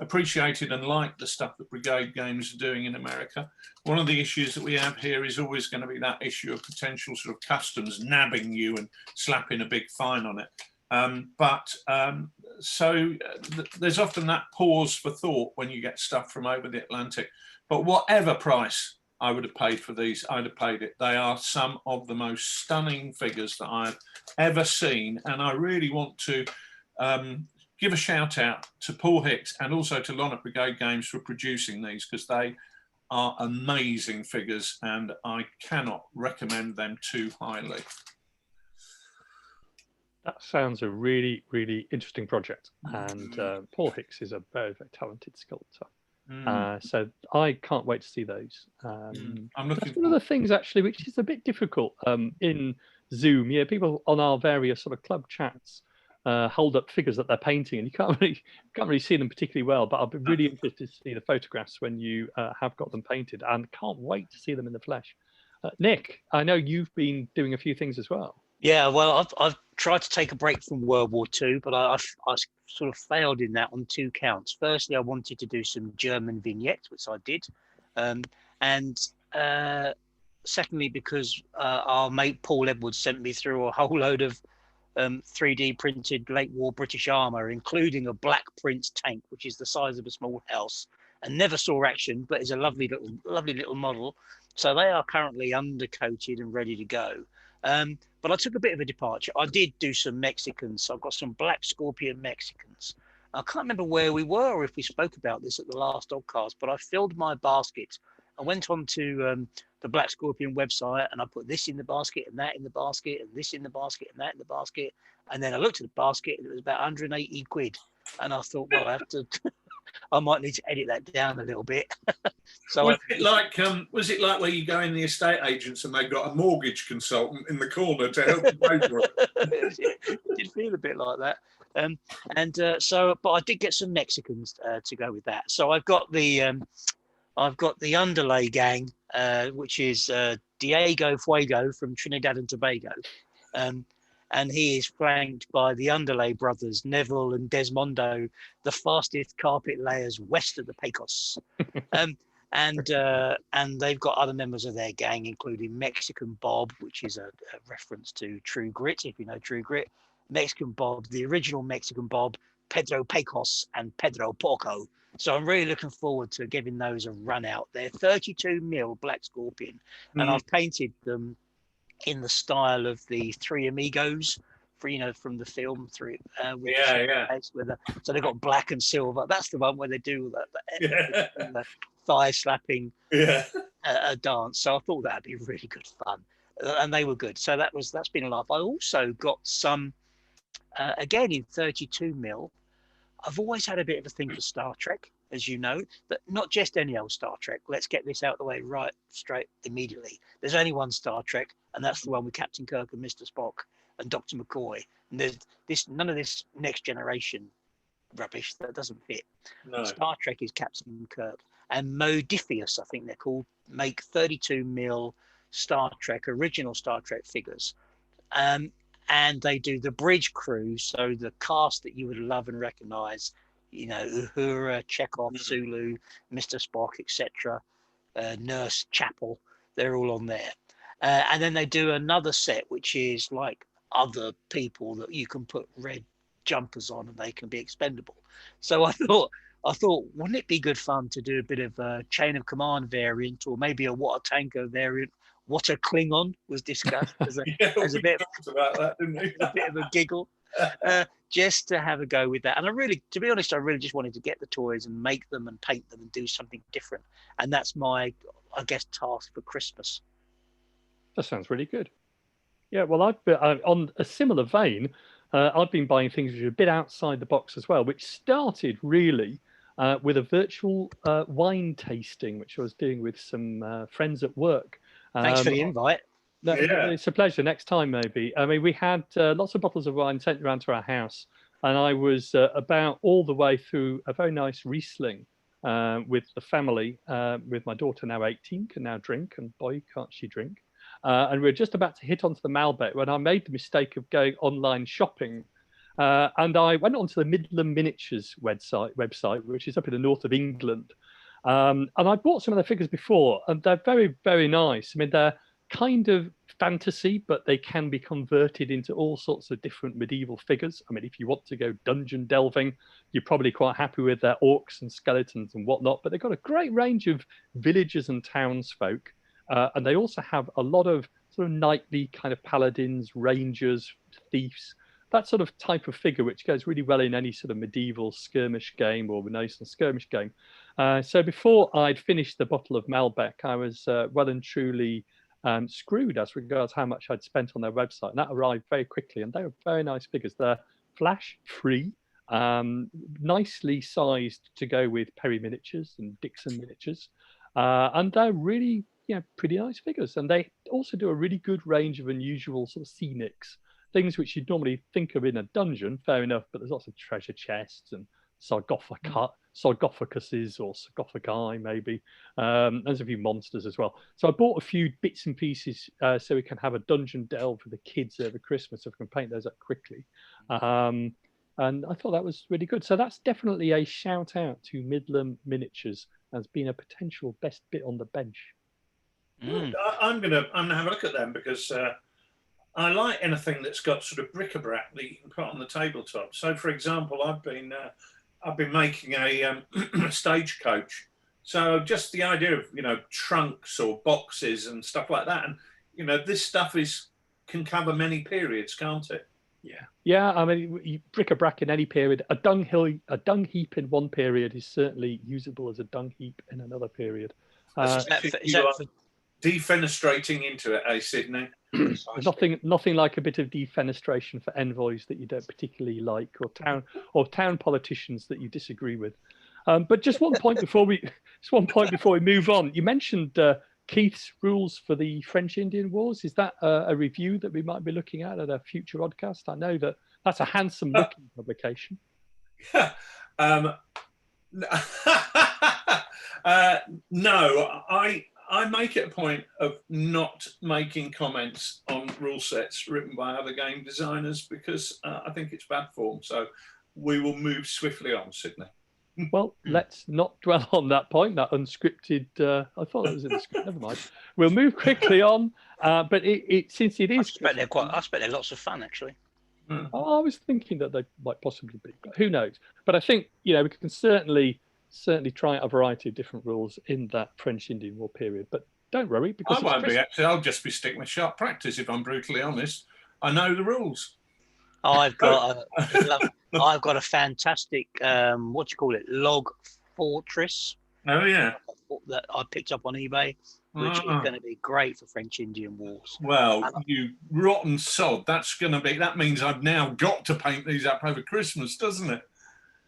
appreciated and liked the stuff that Brigade Games are doing in America. One of the issues that we have here is always going to be that issue of potential sort of customs nabbing you and slapping a big fine on it. So there's often that pause for thought when you get stuff from over the Atlantic. But whatever price I would have paid for these, I'd have paid it. They are some of the most stunning figures that I've ever seen. And I really want to give a shout out to Paul Hicks and also to Lonnet Brigade Games for producing these, because they are amazing figures and I cannot recommend them too highly. That sounds a really, really interesting project. And Paul Hicks is a very, very talented sculptor. So I can't wait to see those. I'm looking. That's one of the things actually, which is a bit difficult in Zoom. Yeah, people on our various sort of club chats hold up figures that they're painting, and you can't really see them particularly well. But I'll be really interested to see the photographs when you have got them painted, and can't wait to see them in the flesh. Nick, I know you've been doing a few things as well. Yeah, well, I've tried to take a break from World War II, but I sort of failed in that on two counts. Firstly, I wanted to do some German vignettes, which I did. And secondly, because our mate Paul Edwards sent me through a whole load of 3D printed late war British armour, including a Black Prince tank, which is the size of a small house, and never saw action, but is a lovely little model. So they are currently undercoated and ready to go. But But I took a bit of a departure. I did do some Mexicans. So I've got some Black Scorpion Mexicans. I can't remember where we were or if we spoke about this at the last podcast, but I filled my basket. I went on to the Black Scorpion website and I put this in the basket and that in the basket and this in the basket and that in the basket. And then I looked at the basket and it was about 180 quid. And I thought, well, I have to, I might need to edit that down a little bit. So was it like where you go in the estate agents and they've got a mortgage consultant in the corner to help you pay for it? It did feel a bit like that. But I did get some Mexicans to go with that. So I've got the underlay gang, which is Diego Fuego from Trinidad and Tobago. And he is flanked by the underlay brothers, Neville and Desmondo, the fastest carpet layers west of the Pecos. And they've got other members of their gang, including Mexican Bob, which is a reference to True Grit, if you know True Grit. Mexican Bob, the original Mexican Bob, Pedro Pecos, and Pedro Porco. So I'm really looking forward to giving those a run out. They're 32 mil Black Scorpion, and I've painted them in the style of the Three Amigos, from the film Three. So they've got black and silver. That's the one where they do the thigh slapping dance. So I thought that'd be really good fun, and they were good. So that's been a laugh. I also got some again in 32 mil. I've always had a bit of a thing for Star Trek, as you know, but not just any old Star Trek. Let's get this out of the way straight immediately. There's only one Star Trek, and that's the one with Captain Kirk and Mr. Spock and Dr. McCoy. And there's none of this Next Generation rubbish that doesn't fit. No. Star Trek is Captain Kirk. And Modifius, I think they're called, make 32 mil original Star Trek figures. And they do the bridge crew, so the cast that you would love and recognize, Uhura, Chekhov, Sulu, Mr. Spock, etc., Nurse Chapel, they're all on there. And then they do another set, which is like other people that you can put red jumpers on and they can be expendable. So I thought, wouldn't it be good fun to do a bit of a Chain of Command variant, or maybe a What a Tanker variant? What a Klingon was discussed as a bit of a giggle, just to have a go with that. And to be honest, I really just wanted to get the toys and make them and paint them and do something different. And that's my, I guess, task for Christmas. That sounds really good. Yeah, well, I've been on a similar vein. I've been buying things which are a bit outside the box as well, which started really with a virtual wine tasting, which I was doing with some friends at work. Thanks for the invite. It's a pleasure. Next time, maybe. I mean, we had lots of bottles of wine sent around to our house, and I was about all the way through a very nice Riesling with the family, with my daughter, now 18, can now drink, and boy, can't she drink. And we were just about to hit onto the Malbec when I made the mistake of going online shopping. And I went onto the Midland Miniatures website, which is up in the north of England. And I bought some of their figures before, and they're very, very nice. I mean, they're kind of fantasy, but they can be converted into all sorts of different medieval figures. I mean, if you want to go dungeon delving, you're probably quite happy with their orcs and skeletons and whatnot. But they've got a great range of villagers and townsfolk. And they also have a lot of sort of knightly kind of paladins, rangers, thieves, that sort of type of figure, which goes really well in any sort of medieval skirmish game or Renaissance skirmish game. So before I'd finished the bottle of Malbec, I was well and truly screwed as regards how much I'd spent on their website. And that arrived very quickly, and they were very nice figures. They're flash free, nicely sized to go with Perry Miniatures and Dixon Miniatures. And they're really, pretty nice figures. And they also do a really good range of unusual sort of scenics, things which you'd normally think of in a dungeon, fair enough, but there's lots of treasure chests and sarcophaguses or sarcophagi, maybe. There's a few monsters as well. So I bought a few bits and pieces so we can have a dungeon delve for the kids over Christmas, so we can paint those up quickly. And I thought that was really good. So that's definitely a shout out to Midland Miniatures as being a potential best bit on the bench. I'm gonna have a look at them because I like anything that's got sort of bric-a-brac that you can put on the tabletop. So, for example, I've been making a stagecoach. So just the idea of trunks or boxes and stuff like that, and this stuff is can cover many periods, can't it? Yeah. I mean, you bric-a-brac in any period. A dung heap in one period is certainly usable as a dung heap in another period. Defenestrating into it, Sydney? Nothing like a bit of defenestration for envoys that you don't particularly like, or town politicians that you disagree with. But just one point before we move on. You mentioned Keith's rules for the French-Indian Wars. Is that a review that we might be looking at a future podcast? I know that's a handsome-looking publication. No, I make it a point of not making comments on rule sets written by other game designers because I think it's bad form. So we will move swiftly on, Sydney. Well, let's not dwell on that point. That unscripted. I thought it was in the script. Never mind. We'll move quickly on. But since it is, I expect they're lots of fun actually. I was thinking that they might possibly be, but who knows? But I think we can certainly try a variety of different rules in that French-Indian War period. But don't worry, because I won't be actually. I'll just be sticking with sharp practice. If I'm brutally honest, I know the rules. I've got a fantastic log fortress. Oh yeah, that I picked up on eBay, which is going to be great for French-Indian Wars. Well, you rotten sod! That means I've now got to paint these up over Christmas, doesn't it?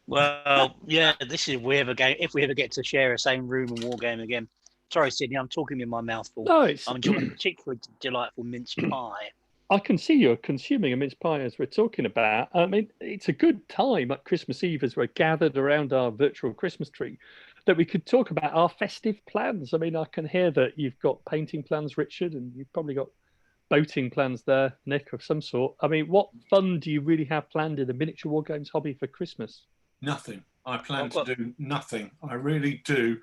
Well, yeah. This is if we ever get to share a same room and war game again. Sorry, Sydney, I'm talking with my mouth full. No, I'm enjoying a particularly delightful mince pie. I can see you're consuming a mince pie as we're talking about. I mean, it's a good time at Christmas Eve as we're gathered around our virtual Christmas tree that we could talk about our festive plans. I mean, I can hear that you've got painting plans, Richard, and you've probably got boating plans there, Nick, of some sort. I mean, what fun do you really have planned in the miniature war games hobby for Christmas? Nothing. I plan to do nothing. I really do.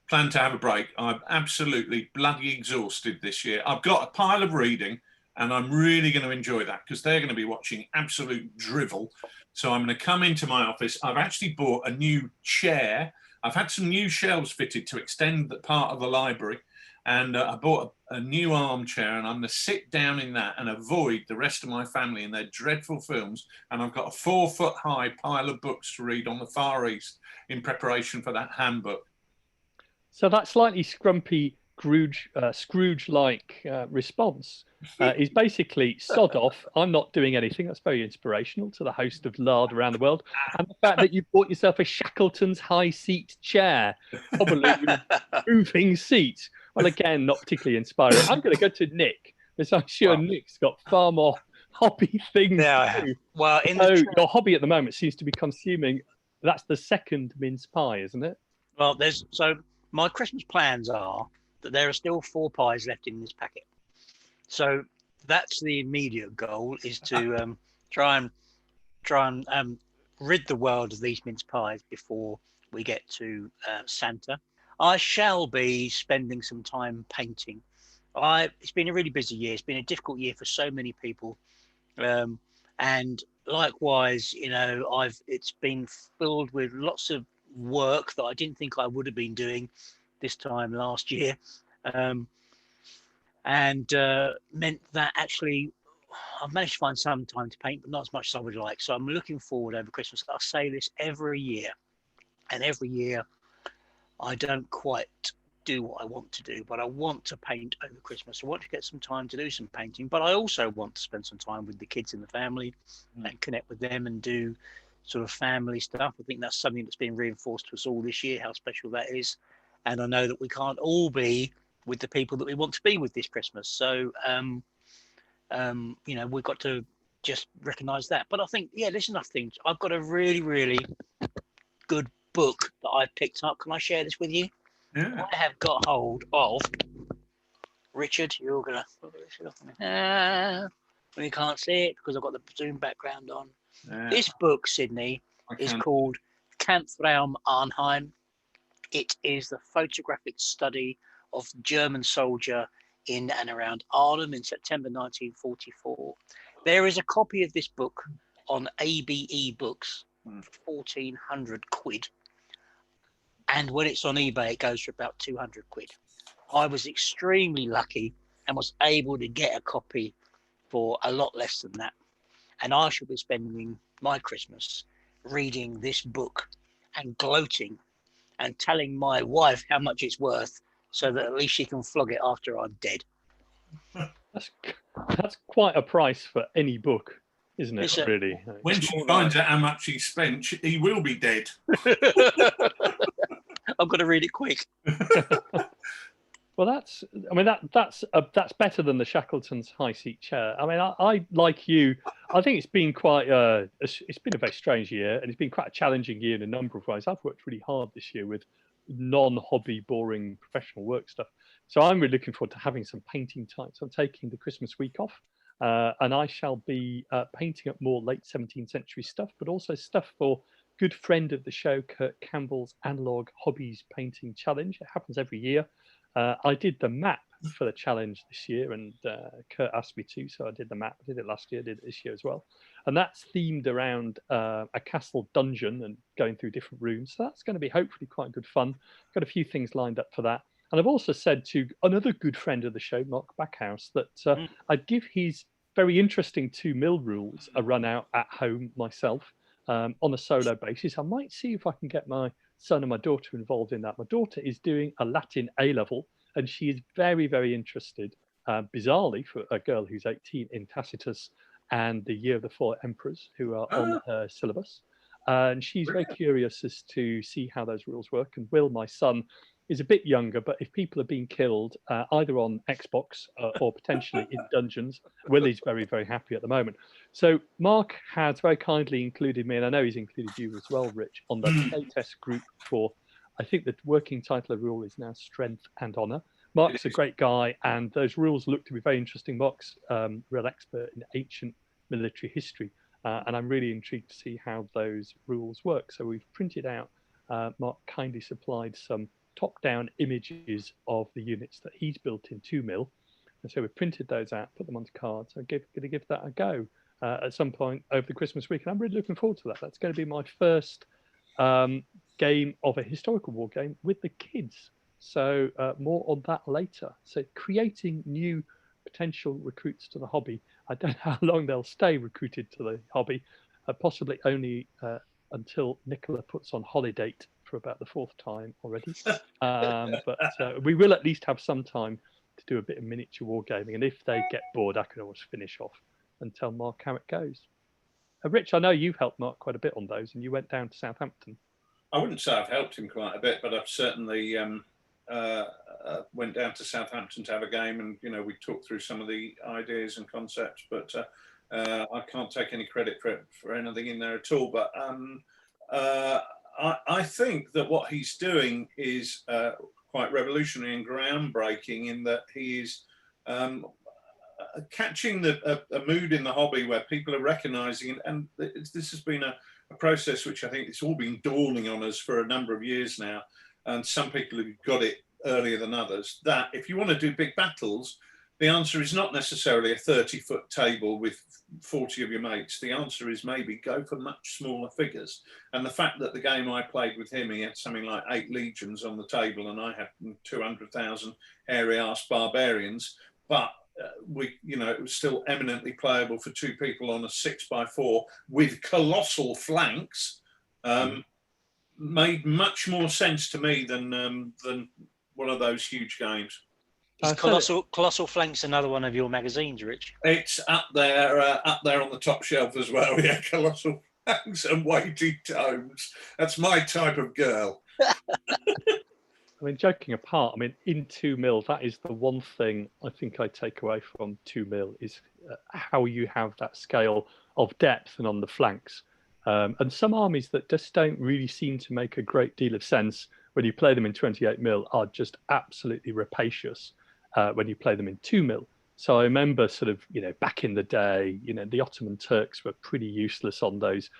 Plan to have a break. I'm absolutely bloody exhausted this year. I've got a pile of reading and I'm really going to enjoy that because they're going to be watching absolute drivel. So I'm going to come into my office. I've actually bought a new chair. I've had some new shelves fitted to extend the part of the library. And I bought a new armchair and I'm going to sit down in that and avoid the rest of my family and their dreadful films. And I've got a 4-foot high pile of books to read on the Far East in preparation for that handbook. So that slightly scrumpy Scrooge-like response is basically sod off. I'm not doing anything. That's very inspirational to the host of Lard around the world. And the fact that you bought yourself a Shackleton's high seat chair, probably with moving seat. Well, again, not particularly inspiring. I'm going to go to Nick because I'm sure Nick's got far more hobby things to do. Well, your hobby at the moment seems to be consuming. That's the second mince pie, isn't it? Well, my Christmas plans are that there are still 4 pies left in this packet. So that's the immediate goal, is to try and rid the world of these mince pies before we get to Santa. I shall be spending some time painting. It's been a really busy year. It's been a difficult year for so many people. And likewise, it's been filled with lots of work that I didn't think I would have been doing this time last year, and meant that actually I've managed to find some time to paint, but not as much as I would like. So I'm looking forward over Christmas. I say this every year, and every year I don't quite do what I want to do, but I want to paint over Christmas. I want to get some time to do some painting, but I also want to spend some time with the kids in the family and connect with them and do sort of family stuff. I think that's something that's been reinforced to us all this year, how special that is. And I know that we can't all be with the people that we want to be with this Christmas. So, we've got to just recognise that. But I think, there's enough things. I've got a really, really good book that I picked up. Can I share this with you? Yeah. I have got hold of, Richard, you're going to... you can't see it because I've got the Zoom background on. Yeah. This book, Sydney, is called Kampfraum Arnheim. It is the photographic study of the German soldier in and around Arnhem in September 1944. There is a copy of this book on ABE Books for 1,400 quid. And when it's on eBay, it goes for about 200 quid. I was extremely lucky and was able to get a copy for a lot less than that. And I shall be spending my Christmas reading this book and gloating and telling my wife how much it's worth so that at least she can flog it after I'm dead. That's quite a price for any book, isn't it? It's a- Really. When It's she more finds like- out how much he spent, he will be dead. I've got to read it quick. Well, that's better than the Shackleton's high seat chair. I mean, I like you. I think it's been quite it's been a very strange year, and it's been quite a challenging year in a number of ways. I've worked really hard this year with non-hobby, boring professional work stuff. So I'm really looking forward to having some painting time. So I'm taking the Christmas week off, and I shall be painting up more late 17th century stuff, but also stuff for good friend of the show, Kurt Campbell's Analog Hobbies Painting Challenge. It happens every year. I did the map for the challenge this year, and Kurt asked me to, so I did the map. I did it last year, did it this year as well. And that's themed around a castle dungeon and going through different rooms. So that's going to be hopefully quite good fun. Got a few things lined up for that. And I've also said to another good friend of the show, Mark Backhouse, that I'd give his very interesting 2 mil rules a run out at home myself on a solo basis. I might see if I can get my son and my daughter involved in that. My daughter is doing a Latin A level, and she is very, very interested, bizarrely, for a girl who's 18, in Tacitus and the Year of the Four Emperors, who are on her syllabus. And she's very curious as to see how those rules work. And Will, my son, is a bit younger, but if people are being killed either on Xbox or potentially in dungeons, Will is very, very happy at the moment. So Mark has very kindly included me, and I know he's included you as well, Rich, on the playtest group for, I think the working title of the rule is now Strength and Honor. Mark's a great guy, and those rules look to be very interesting. Mark's real expert in ancient military history, and I'm really intrigued to see how those rules work. So we've printed out, Mark kindly supplied some top-down images of the units that he's built in 2 mil. And so we printed those out, put them onto cards. I'm going to give that a go at some point over the Christmas week. And I'm really looking forward to that. That's going to be my first game of a historical war game with the kids. So more on that later. So creating new potential recruits to the hobby. I don't know how long they'll stay recruited to the hobby, possibly only until Nicola puts on holiday for about the 4th time already. But we will at least have some time to do a bit of miniature wargaming. And if they get bored, I can always finish off and tell Mark how it goes. Rich, I know you've helped Mark quite a bit on those, and you went down to Southampton. I wouldn't say I've helped him quite a bit, but I've certainly went down to Southampton to have a game, and we talked through some of the ideas and concepts. But I can't take any credit for anything in there at all. But I think that what he's doing is quite revolutionary and groundbreaking in that he is catching a mood in the hobby where people are recognising, and this has been a process which I think it's all been dawning on us for a number of years now, and some people have got it earlier than others, that if you want to do big battles, the answer is not necessarily a 30-foot table with 40 of your mates. The answer is maybe go for much smaller figures. And the fact that the game I played with him, he had something like 8 legions on the table, and I had 200,000 hairy-ass barbarians, but it was still eminently playable for 2 people on a 6x4 with colossal flanks. Made much more sense to me than one of those huge games. Is Colossal Flanks another one of your magazines, Rich? It's up there on the top shelf as well. Yeah, Colossal Flanks and weighty tomes. That's my type of girl. I mean, joking apart, I mean, in 2 mil, that is the one thing I think I take away from 2 mil is how you have that scale of depth and on the flanks. And some armies that just don't really seem to make a great deal of sense when you play them in 28 mil are just absolutely rapacious when you play them in 2 mil. So I remember sort of, back in the day, the Ottoman Turks were pretty useless on those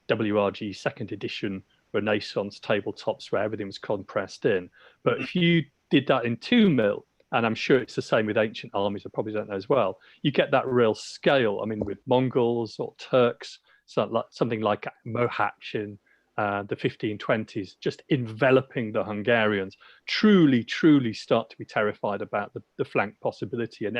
WRG 2nd edition Renaissance tabletops where everything was compressed in. But if you did that in 2 mil, and I'm sure it's the same with ancient armies, I probably don't know as well, you get that real scale. I mean, with Mongols or Turks, something like Mohatch in the 1520s, just enveloping the Hungarians, truly start to be terrified about the flank possibility. And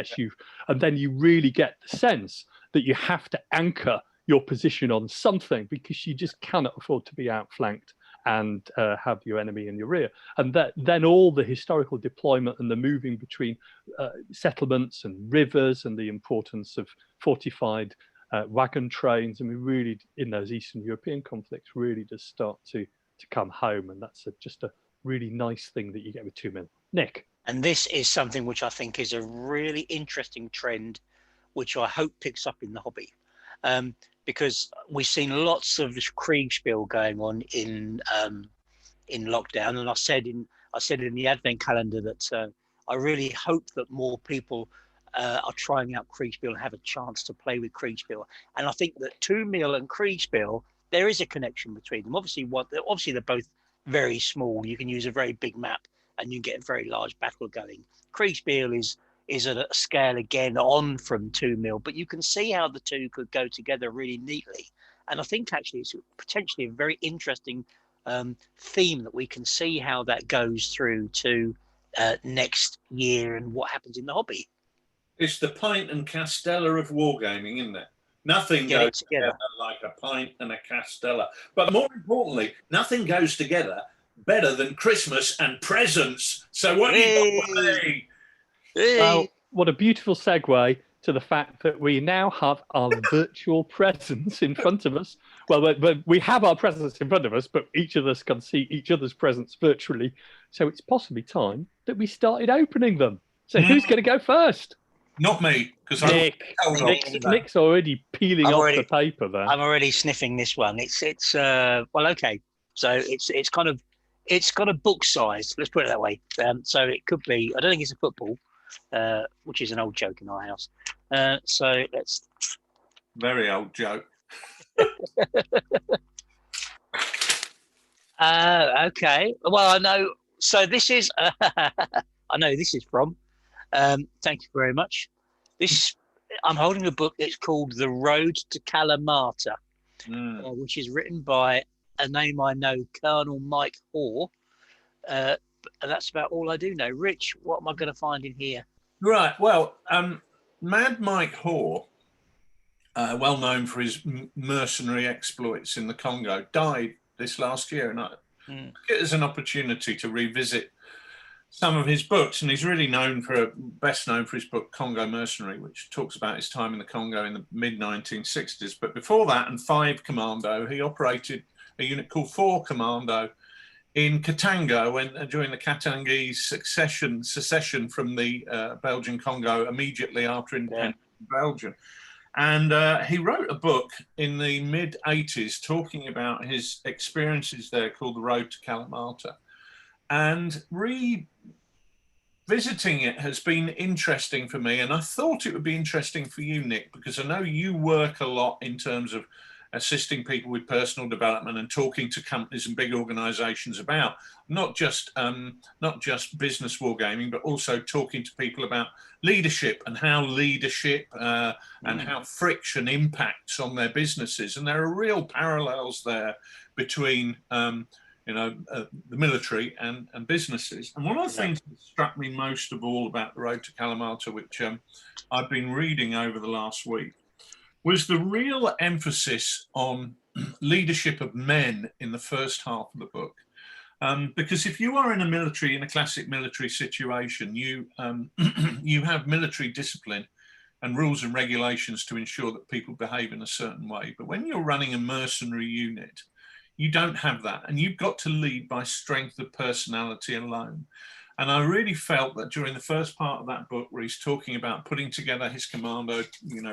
then you really get the sense that you have to anchor your position on something, because you just cannot afford to be outflanked and have your enemy in your rear. And then all the historical deployment and the moving between settlements and rivers, and the importance of fortified wagon trains, and we really, in those Eastern European conflicts, really does start to come home. And that's just a really nice thing that you get with 2 mil. Nick? And this is something which I think is a really interesting trend, which I hope picks up in the hobby. Because we've seen lots of Kriegspiel going on in lockdown, and I said in the advent calendar that I really hope that more people are trying out Kriegspiel and have a chance to play with Kriegspiel. And I think that 2 mil and Kriegspiel, there is a connection between them. Obviously they're both very small. You can use a very big map and you get a very large battle going. Kriegspiel is at a scale again on from 2 mil, but you can see how the two could go together really neatly. And I think actually it's potentially a very interesting theme that we can see how that goes through to next year and what happens in the hobby. It's the pint and castella of wargaming, isn't it? Nothing goes together like a pint and a castella. But more importantly, nothing goes together better than Christmas and presents. So what you got for me? Well, what a beautiful segue to the fact that we now have our virtual presents in front of us. Well, we have our presents in front of us, but each of us can see each other's presents virtually. So it's possibly time that we started opening them. So who's going to go first? Not me, because Nick's already peeling off the paper there. I'm already sniffing this one. It's well, okay. So it's kind of book size. Let's put it that way. So it could be. I don't think it's a football, which is an old joke in our house. So let's. Very old joke. Okay. Well, I know. So this is. I know this is from. Thank you very much. I'm holding a book. It's called The Road to Kalamata, which is written by a name I know, Colonel Mike Hoare. And that's about all I do know. Rich, what am I going to find in here? Right. Well, Mad Mike Hoare, well known for his mercenary exploits in the Congo, died this last year, and I took it as an opportunity to revisit some of his books. And he's really best known for his book Congo Mercenary, which talks about his time in the Congo in the mid-1960s. But before that, and 5 Commando, he operated a unit called 4 Commando in Katanga during the Katangese secession from the Belgian Congo immediately after independence of Belgium. And he wrote a book in the mid-80s talking about his experiences there called The Road to Kalamata. And revisiting it has been interesting for me. And I thought it would be interesting for you, Nick, because I know you work a lot in terms of assisting people with personal development and talking to companies and big organizations about not just business wargaming, but also talking to people about leadership and how leadership and how friction impacts on their businesses. And there are real parallels there between the military and businesses. And one of the things that struck me most of all about The Road to Kalamata, which I've been reading over the last week, was the real emphasis on leadership of men in the first half of the book. Because if you are in a classic military situation, you you have military discipline and rules and regulations to ensure that people behave in a certain way. But when you're running a mercenary unit, you don't have that, and you've got to lead by strength of personality alone. And I really felt that during the first part of that book, where he's talking about putting together his commando,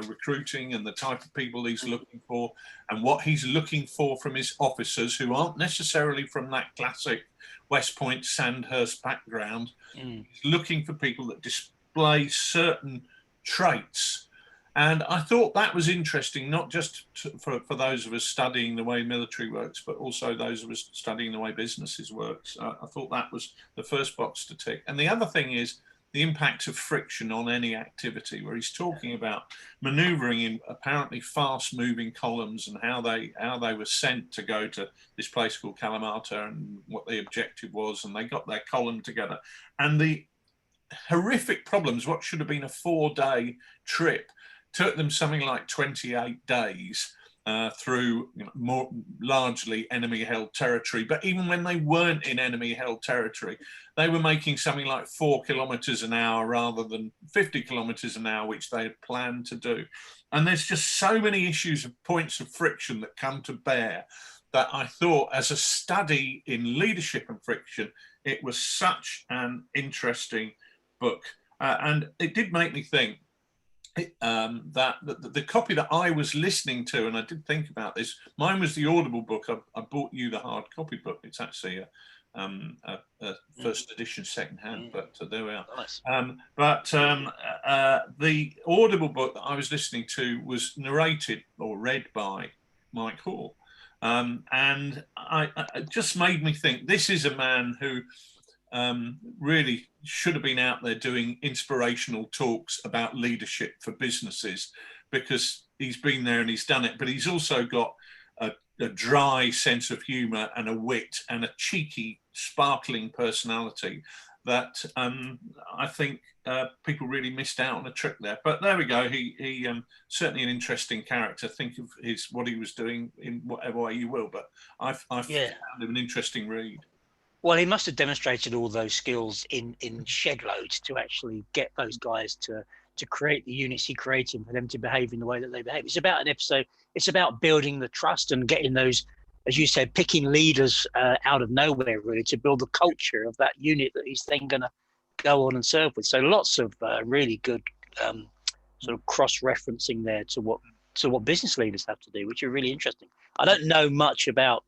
recruiting and the type of people he's looking for, and what he's looking for from his officers, who aren't necessarily from that classic West Point Sandhurst background. He's looking for people that display certain traits. And I thought that was interesting, not just for those of us studying the way military works, but also those of us studying the way businesses works. I thought that was the first box to tick. And the other thing is the impact of friction on any activity, where he's talking about manoeuvring in apparently fast-moving columns and how they were sent to go to this place called Kalamata and what the objective was, and they got their column together, and the horrific problems. What should have been a 4-day trip took them something like 28 days. Through more largely enemy-held territory. But even when they weren't in enemy-held territory, they were making something like 4 kilometers an hour rather than 50 kilometers an hour, which they had planned to do. And there's just so many issues of points of friction that come to bear that I thought, as a study in leadership and friction, it was such an interesting book. And it did make me think, that the copy that I was listening to, and I did think about this, mine was the Audible book. I bought you the hard copy book. It's actually a first edition secondhand, but there we are. Nice. The Audible book that I was listening to was narrated or read by Mike Hall, and it just made me think, this is a man who really should have been out there doing inspirational talks about leadership for businesses, because he's been there and he's done it. But he's also got a dry sense of humour and a wit and a cheeky, sparkling personality that I think people really missed out on a trick there. But there we go. He certainly an interesting character. Think of what he was doing in whatever way you will. But I found him an interesting read. Well, he must have demonstrated all those skills in shed loads to actually get those guys to create the units he created, and for them to behave in the way that they behave. It's about an episode. It's about building the trust and getting those, as you said, picking leaders out of nowhere, really, to build the culture of that unit that he's then going to go on and serve with. So lots of really good sort of cross-referencing there to what business leaders have to do, which are really interesting. I don't know much about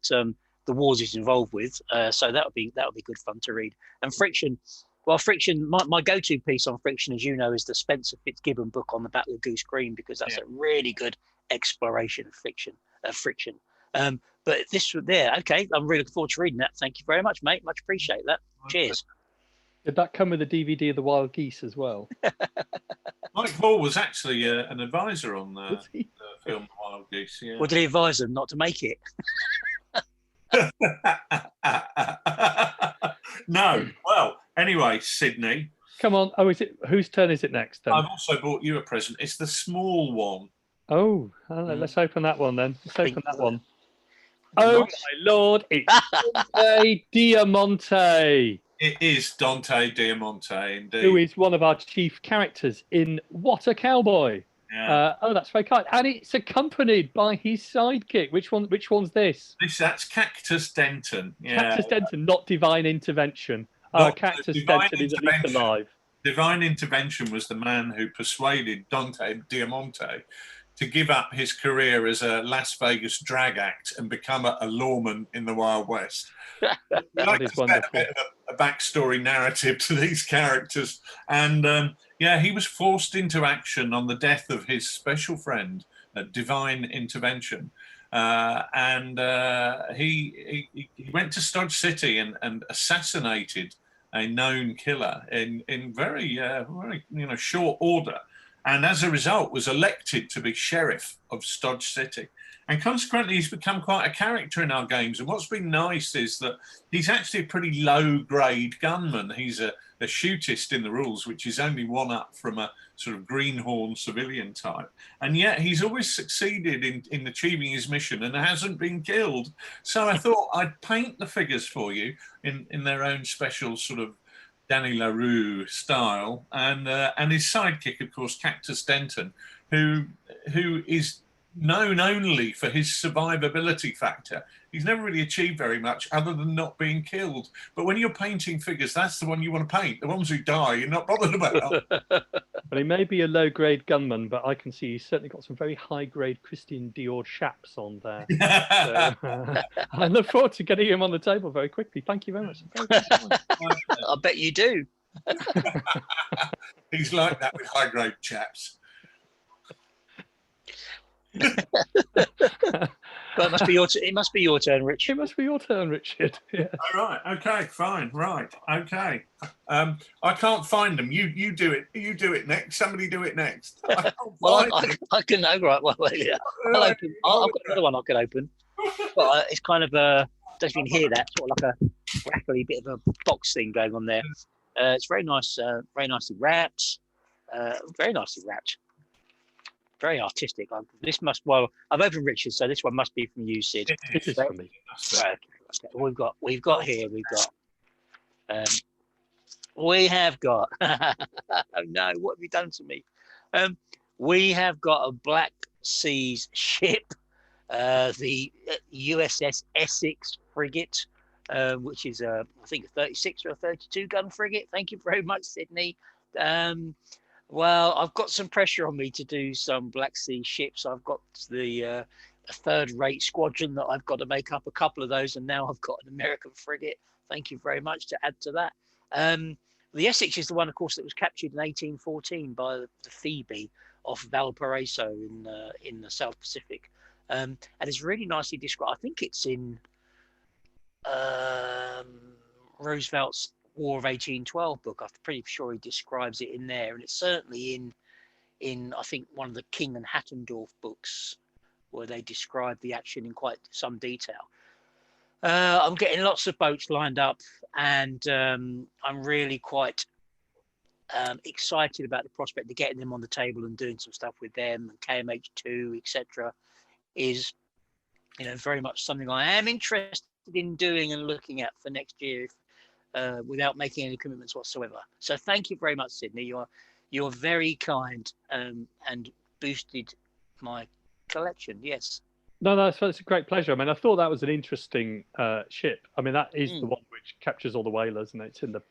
the wars he's involved with, so that would be good fun to read. And friction, my go-to piece on friction, as you know, is the Spencer Fitzgibbon book on the Battle of Goose Green, because that's a really good exploration of friction. But this, okay, I'm really looking forward to reading that. Thank you very much, mate. Much appreciate that. Cheers. Did that come with a DVD of the Wild Geese as well? Mike Hall was actually an advisor on the film The Wild Geese. Yeah. Or did he advise them not to make it? No. Well, anyway, Sydney. Come on. Oh, is it? Whose turn is it next then? I've also bought you a present. It's the small one. Oh, let's open that one then. Let's open that one. Oh my lord! It's Dante Diamante. It is Dante Diamante, indeed. Who is one of our chief characters in What a Cowboy. Yeah. That's very kind. And it's accompanied by his sidekick. Which one's this? That's Cactus Denton. Yeah. Cactus Denton, not Divine Intervention. Cactus Denton is at least alive. Divine Intervention was the man who persuaded Dante Diamante to give up his career as a Las Vegas drag act and become a lawman in the Wild West. That is wonderful. A bit of a backstory narrative to these characters. And he was forced into action on the death of his special friend, Divine Intervention. And he went to Stodge City and assassinated a known killer in very short order. And as a result was elected to be sheriff of Stodge City. And consequently, he's become quite a character in our games. And what's been nice is that he's actually a pretty low-grade gunman. He's a shootist in the rules, which is only one up from a sort of greenhorn civilian type. And yet he's always succeeded in achieving his mission and hasn't been killed. So I thought I'd paint the figures for you in their own special sort of Danny LaRue style, and his sidekick, of course, Cactus Denton, who is known only for his survivability factor. He's never really achieved very much other than not being killed. But when you're painting figures, that's the one you want to paint. The ones who die, you're not bothered about. Well, he may be a low-grade gunman, but I can see he's certainly got some very high-grade Christian Dior chaps on there. So, I look forward to getting him on the table very quickly. Thank you very much. I bet you do. He's like that with high-grade chaps. But it must be your. It must be your turn, Rich. It must be your turn, Richard. Yeah. All right. Okay. Fine. Right. Okay. I can't find them. You do it. You do it next. Somebody do it next. Well, I can. Oh, right. Well, yeah. I'll open. I've got another one I can open. But it's kind of a. Don't you hear that? Sort of like a rattly bit of a box thing going on there. It's very nice. Very nicely wrapped. Very nicely wrapped. Very artistic. This must. Well, I've opened Richard's, so this one must be from you, Sid. It is for me. Right, okay. We've got here. We have got. Oh no! What have you done to me? We have got a Black Seas ship, the USS Essex frigate, which is I think a 36 or a 32 gun frigate. Thank you very much, Sydney. Well, I've got some pressure on me to do some Black Sea ships. I've got the a third-rate squadron that I've got to make up a couple of those, and now I've got an American frigate. Thank you very much to add to that. The Essex is the one, of course, that was captured in 1814 by the Phoebe off Valparaiso in the South Pacific, and it's really nicely described. I think it's in Roosevelt's War of 1812 book. I'm pretty sure he describes it in there, and it's certainly in I think one of the King and Hattendorf books where they describe the action in quite some detail. I'm getting lots of boats lined up, and I'm really quite excited about the prospect of getting them on the table and doing some stuff with them, and KMH2, etc. is, very much something I am interested in doing and looking at for next year, without making any commitments whatsoever. So thank you very much, Sydney. You're very kind, and boosted my collection. Yes. No, it's a great pleasure. I mean, I thought that was an interesting ship. I mean, that is the one which captures all the whalers, and it's in the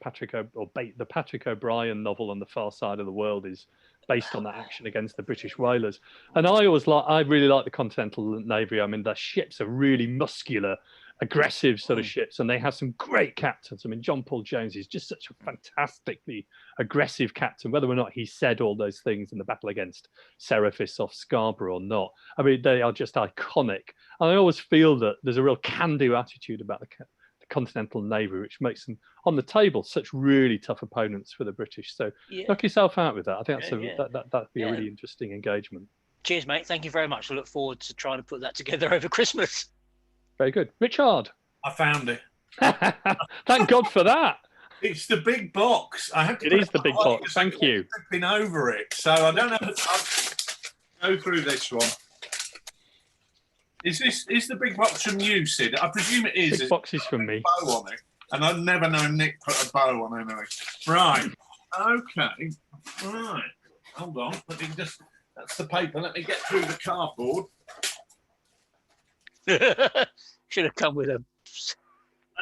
the Patrick O'Brien novel on the Far Side of the World is based on that action against the British whalers. And I really like the Continental Navy. I mean, their ships are really muscular, aggressive sort of ships, and they have some great captains. I mean, John Paul Jones is just such a fantastically aggressive captain, whether or not he said all those things in the battle against Seraphis off Scarborough or not. I mean, they are just iconic. And I always feel that there's a real can-do attitude about the Continental Navy, which makes them on the table such really tough opponents for the British. So knock yourself out with that. I think that'd be a really interesting engagement. Cheers, mate. Thank you very much. I look forward to trying to put that together over Christmas. Very good. Richard. I found it. Thank God for that. It's the big box. It is the big box. Thank you. Tripping over it, so I don't know. I'll go through this one. Is the big box from you, Sid? I presume it is. Big box is from me. Bow on it, and I've never known Nick put a bow on anything. Right. Okay. Right. Hold on. That's the paper. Let me get through the cardboard. Should have come with a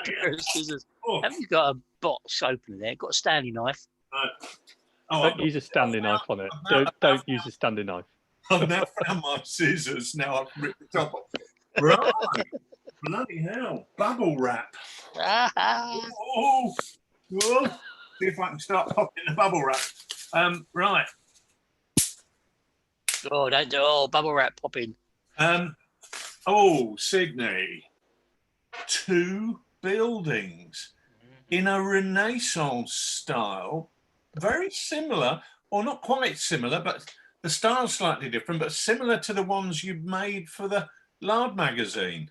pair of scissors. Haven't you got a box opener there? Got a Stanley knife? Don't use a Stanley knife on it. Don't use a Stanley knife. I've now found my scissors. Now I've ripped the top off. Right. Bloody hell. Bubble wrap. Oh. See if I can start popping the bubble wrap. Right. Oh, don't do bubble wrap popping. Sydney. 2 buildings in a Renaissance style. Very similar, or not quite similar, but the style's slightly different, but similar to the ones you've made for the Lard magazine.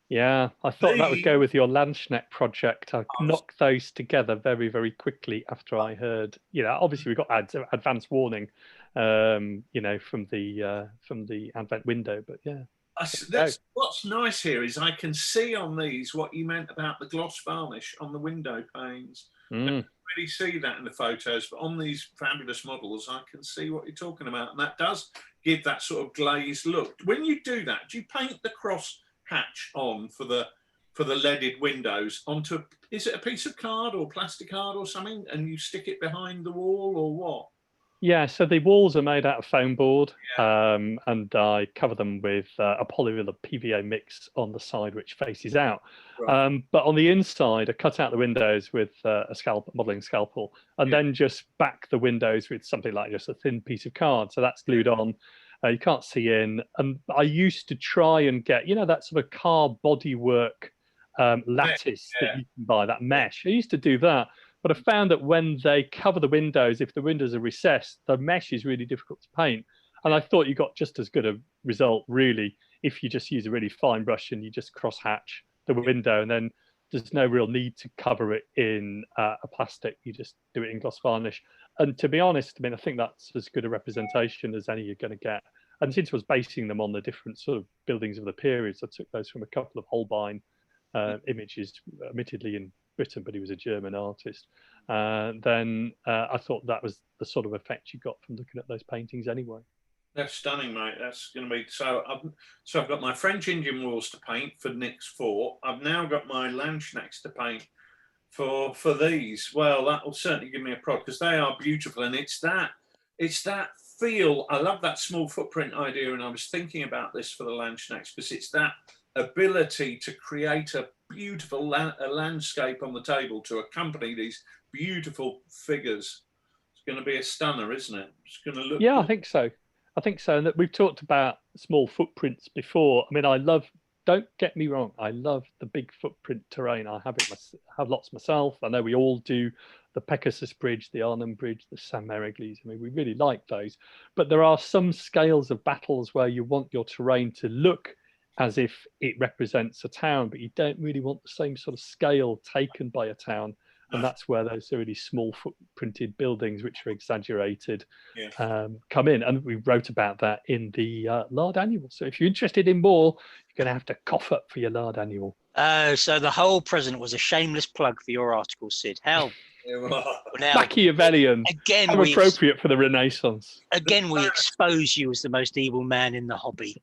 Yeah, I thought that would go with your Landschneck project. I knocked those together very, very quickly after I heard, obviously we got advance warning, from the Advent window, but yeah. What's nice here is I can see on these what you meant about the gloss varnish on the window panes. I don't really see that in the photos, but on these fabulous models, I can see what you're talking about, and that does give that sort of glazed look. When you do that, do you paint the cross hatch on for the leaded windows onto is it a piece of card or plastic card or something, and you stick it behind the wall, or what? Yeah, so the walls are made out of foam board, and I cover them with a polyvinyl PVA mix on the side which faces out. Right. But on the inside, I cut out the windows with a modelling scalpel, and then just back the windows with something like just a thin piece of card. So that's glued on. You can't see in. And I used to try and get, that sort of car bodywork lattice that you can buy, that mesh. I used to do that. But I found that when they cover the windows, if the windows are recessed, the mesh is really difficult to paint. And I thought you got just as good a result, really, if you just use a really fine brush and you just cross-hatch the window, and then there's no real need to cover it in a plastic. You just do it in gloss varnish. And to be honest, I think that's as good a representation as any you're going to get. And since I was basing them on the different sort of buildings of the periods, I took those from a couple of Holbein images, admittedly in Britain, but he was a German artist. Then I thought that was the sort of effect you got from looking at those paintings anyway. That's stunning, mate. That's going to be so. I've got my French Indian walls to paint for Nick's fort. I've now got my Landschnecks to paint for these. Well, that will certainly give me a prod, because they are beautiful, and it's that feel. I love that small footprint idea, and I was thinking about this for the Landschnecks, because it's that ability to create a beautiful landscape on the table to accompany these beautiful figures. It's going to be a stunner, isn't it? It's going to look. Yeah, good. I think so. And that we've talked about small footprints before. Don't get me wrong, I love the big footprint terrain. I have lots myself. I know we all do. The Pegasus Bridge, the Arnhem Bridge, the St. Mary-Église. We really like those. But there are some scales of battles where you want your terrain to look as if it represents a town, but you don't really want the same sort of scale taken by a town. And that's where those really small footprinted buildings, which are exaggerated, come in. And we wrote about that in the Lard Annual. So if you're interested in more, you're going to have to cough up for your Lard Annual. So the whole present was a shameless plug for your article, Sid. How Machiavellian. Again, how appropriate for the Renaissance. Again, we expose you as the most evil man in the hobby.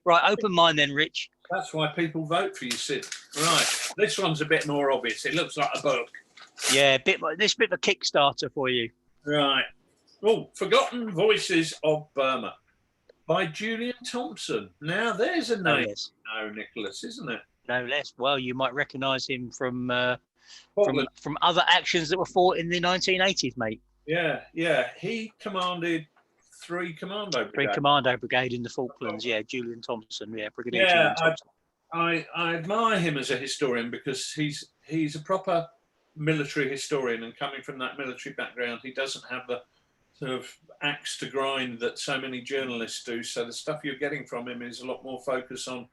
Right, open mine then, Rich. That's why people vote for you, Sid. Right, this one's a bit more obvious. It looks like a book. Yeah, this bit of a Kickstarter for you. Right. Oh, Forgotten Voices of Burma by Julian Thompson. Now, there's a name. No, Nicholas, isn't it? No less. Well, you might recognise him from other actions that were fought in the 1980s, mate. Yeah. He commanded 3 Commando Brigade. 3 Commando Brigade in the Falklands. Yeah, Julian Thompson. Yeah, Brigadier Julian Thompson. I admire him as a historian, because he's a proper military historian, and coming from that military background, he doesn't have the sort of axe to grind that so many journalists do. So the stuff you're getting from him is a lot more focus on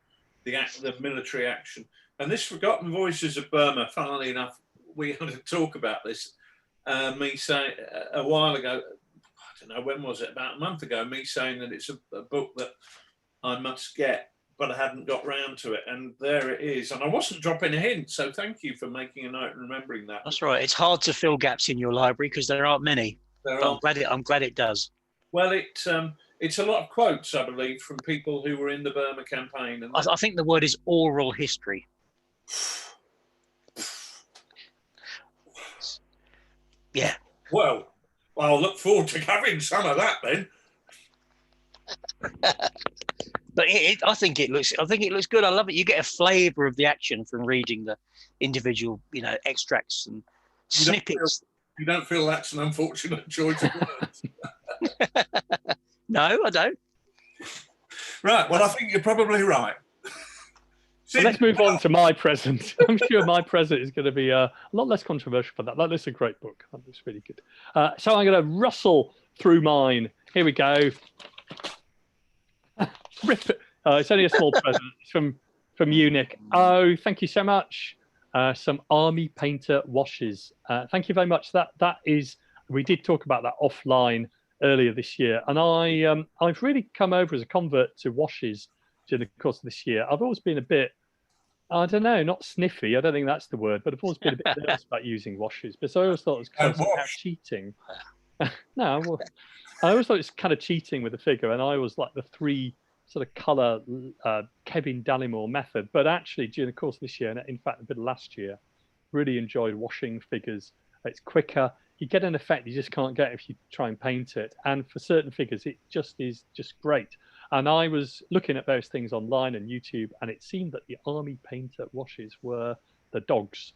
the military action. And this Forgotten Voices of Burma, funnily enough, we had to talk about this. Me saying a while ago, I don't know, when was it? About a month ago, me saying that it's a book that I must get, but I hadn't got round to it. And there it is. And I wasn't dropping a hint. So thank you for making a note and remembering that. That's right. It's hard to fill gaps in your library because there aren't many. I'm glad it does. Well, it's a lot of quotes, I believe, from people who were in the Burma campaign. And I think the word is oral history. Yeah. Well, I'll look forward to having some of that then. But I think it looks good. I love it. You get a flavour of the action from reading the individual, extracts and snippets. You don't feel that's an unfortunate choice of words? No, I don't. Right. Well, I think you're probably right. Well, let's move on to my present. I'm sure my present is going to be a lot less controversial for that. That's a great book. It's really good. So I'm going to rustle through mine. Here we go. Rip it. It's only a small present. It's from you, Nick. Oh, thank you so much. Some Army Painter washes. Thank you very much. That is. We did talk about that offline earlier this year, and I've really come over as a convert to washes during the course of this year. I've always been a bit, I don't know, not sniffy. I don't think that's the word, but I've always been a bit nervous about using washes. But so I always thought it was kind of cheating. No, I always thought it was kind of cheating with the figure, and I was like the 3 sort of colour Kevin Dallimore method. But actually, during the course of this year, and in fact a bit of last year, really enjoyed washing figures. It's quicker. You get an effect you just can't get if you try and paint it. And for certain figures, it just is just great. And I was looking at those things online and YouTube, and it seemed that the Army Painter washes were the dogs.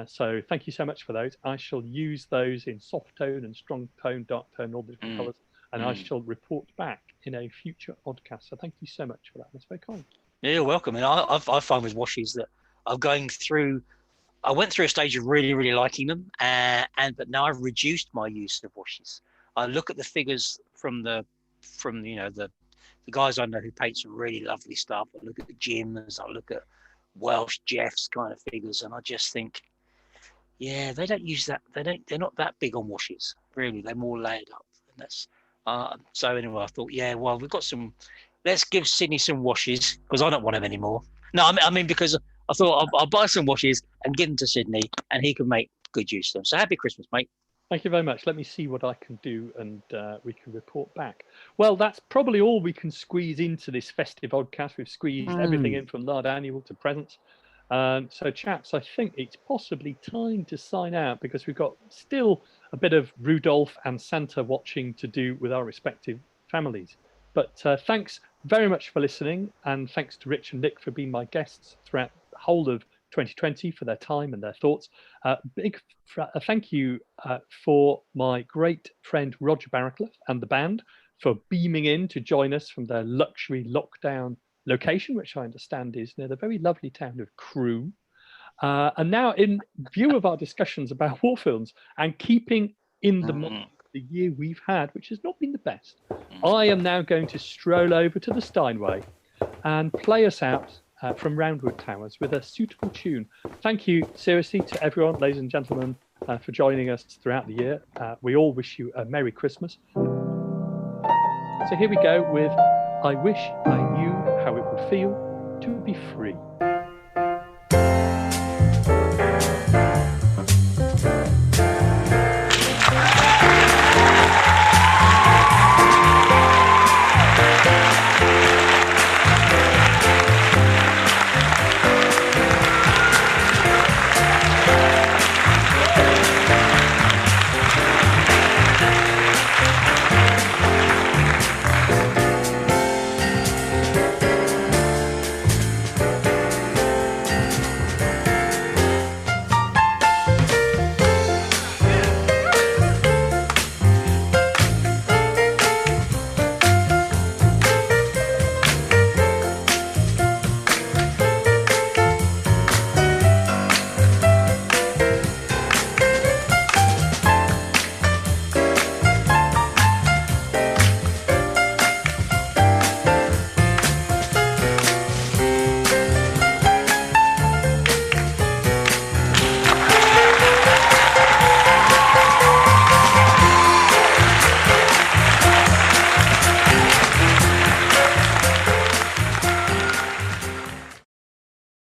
So thank you so much for those. I shall use those in soft tone and strong tone, dark tone, all the different colours, and I shall report back in a future podcast. So thank you so much for that. That's very kind. Yeah, you're welcome. And I find with washes that I'm going through. I went through a stage of really, really liking them, but now I've reduced my use of washes. I look at the figures from the guys I know who paint some really lovely stuff. I look at the gyms. I look at Welsh Jeff's kind of figures, and I just think, yeah, they don't use that. They're not that big on washes, really. They're more layered up, and that's. So anyway, I thought, yeah, well, we've got some. Let's give Sydney some washes because I don't want them anymore. No, I mean because I thought I'll buy some washes and give them to Sydney, and he can make good use of them. So happy Christmas, mate. Thank you very much. Let me see what I can do, and we can report back. Well, that's probably all we can squeeze into this festive podcast. We've squeezed everything in from Lard Annual to presents. So, chaps, I think it's possibly time to sign out because we've got still a bit of Rudolph and Santa watching to do with our respective families. But thanks very much for listening, and thanks to Rich and Nick for being my guests throughout the whole of 2020 for their time and their thoughts. Big thank you for my great friend Roger Barraclough and the band for beaming in to join us from their luxury lockdown location, which I understand is near the very lovely town of Crewe. And now, in view of our discussions about war films and keeping in the mind the year we've had, which has not been the best, I am now going to stroll over to the Steinway and play us out from Roundwood Towers with a suitable tune. Thank you, seriously, to everyone, ladies and gentlemen, for joining us throughout the year. We all wish you a Merry Christmas. So here we go with I Wish I Knew How It Would Feel to Be Free.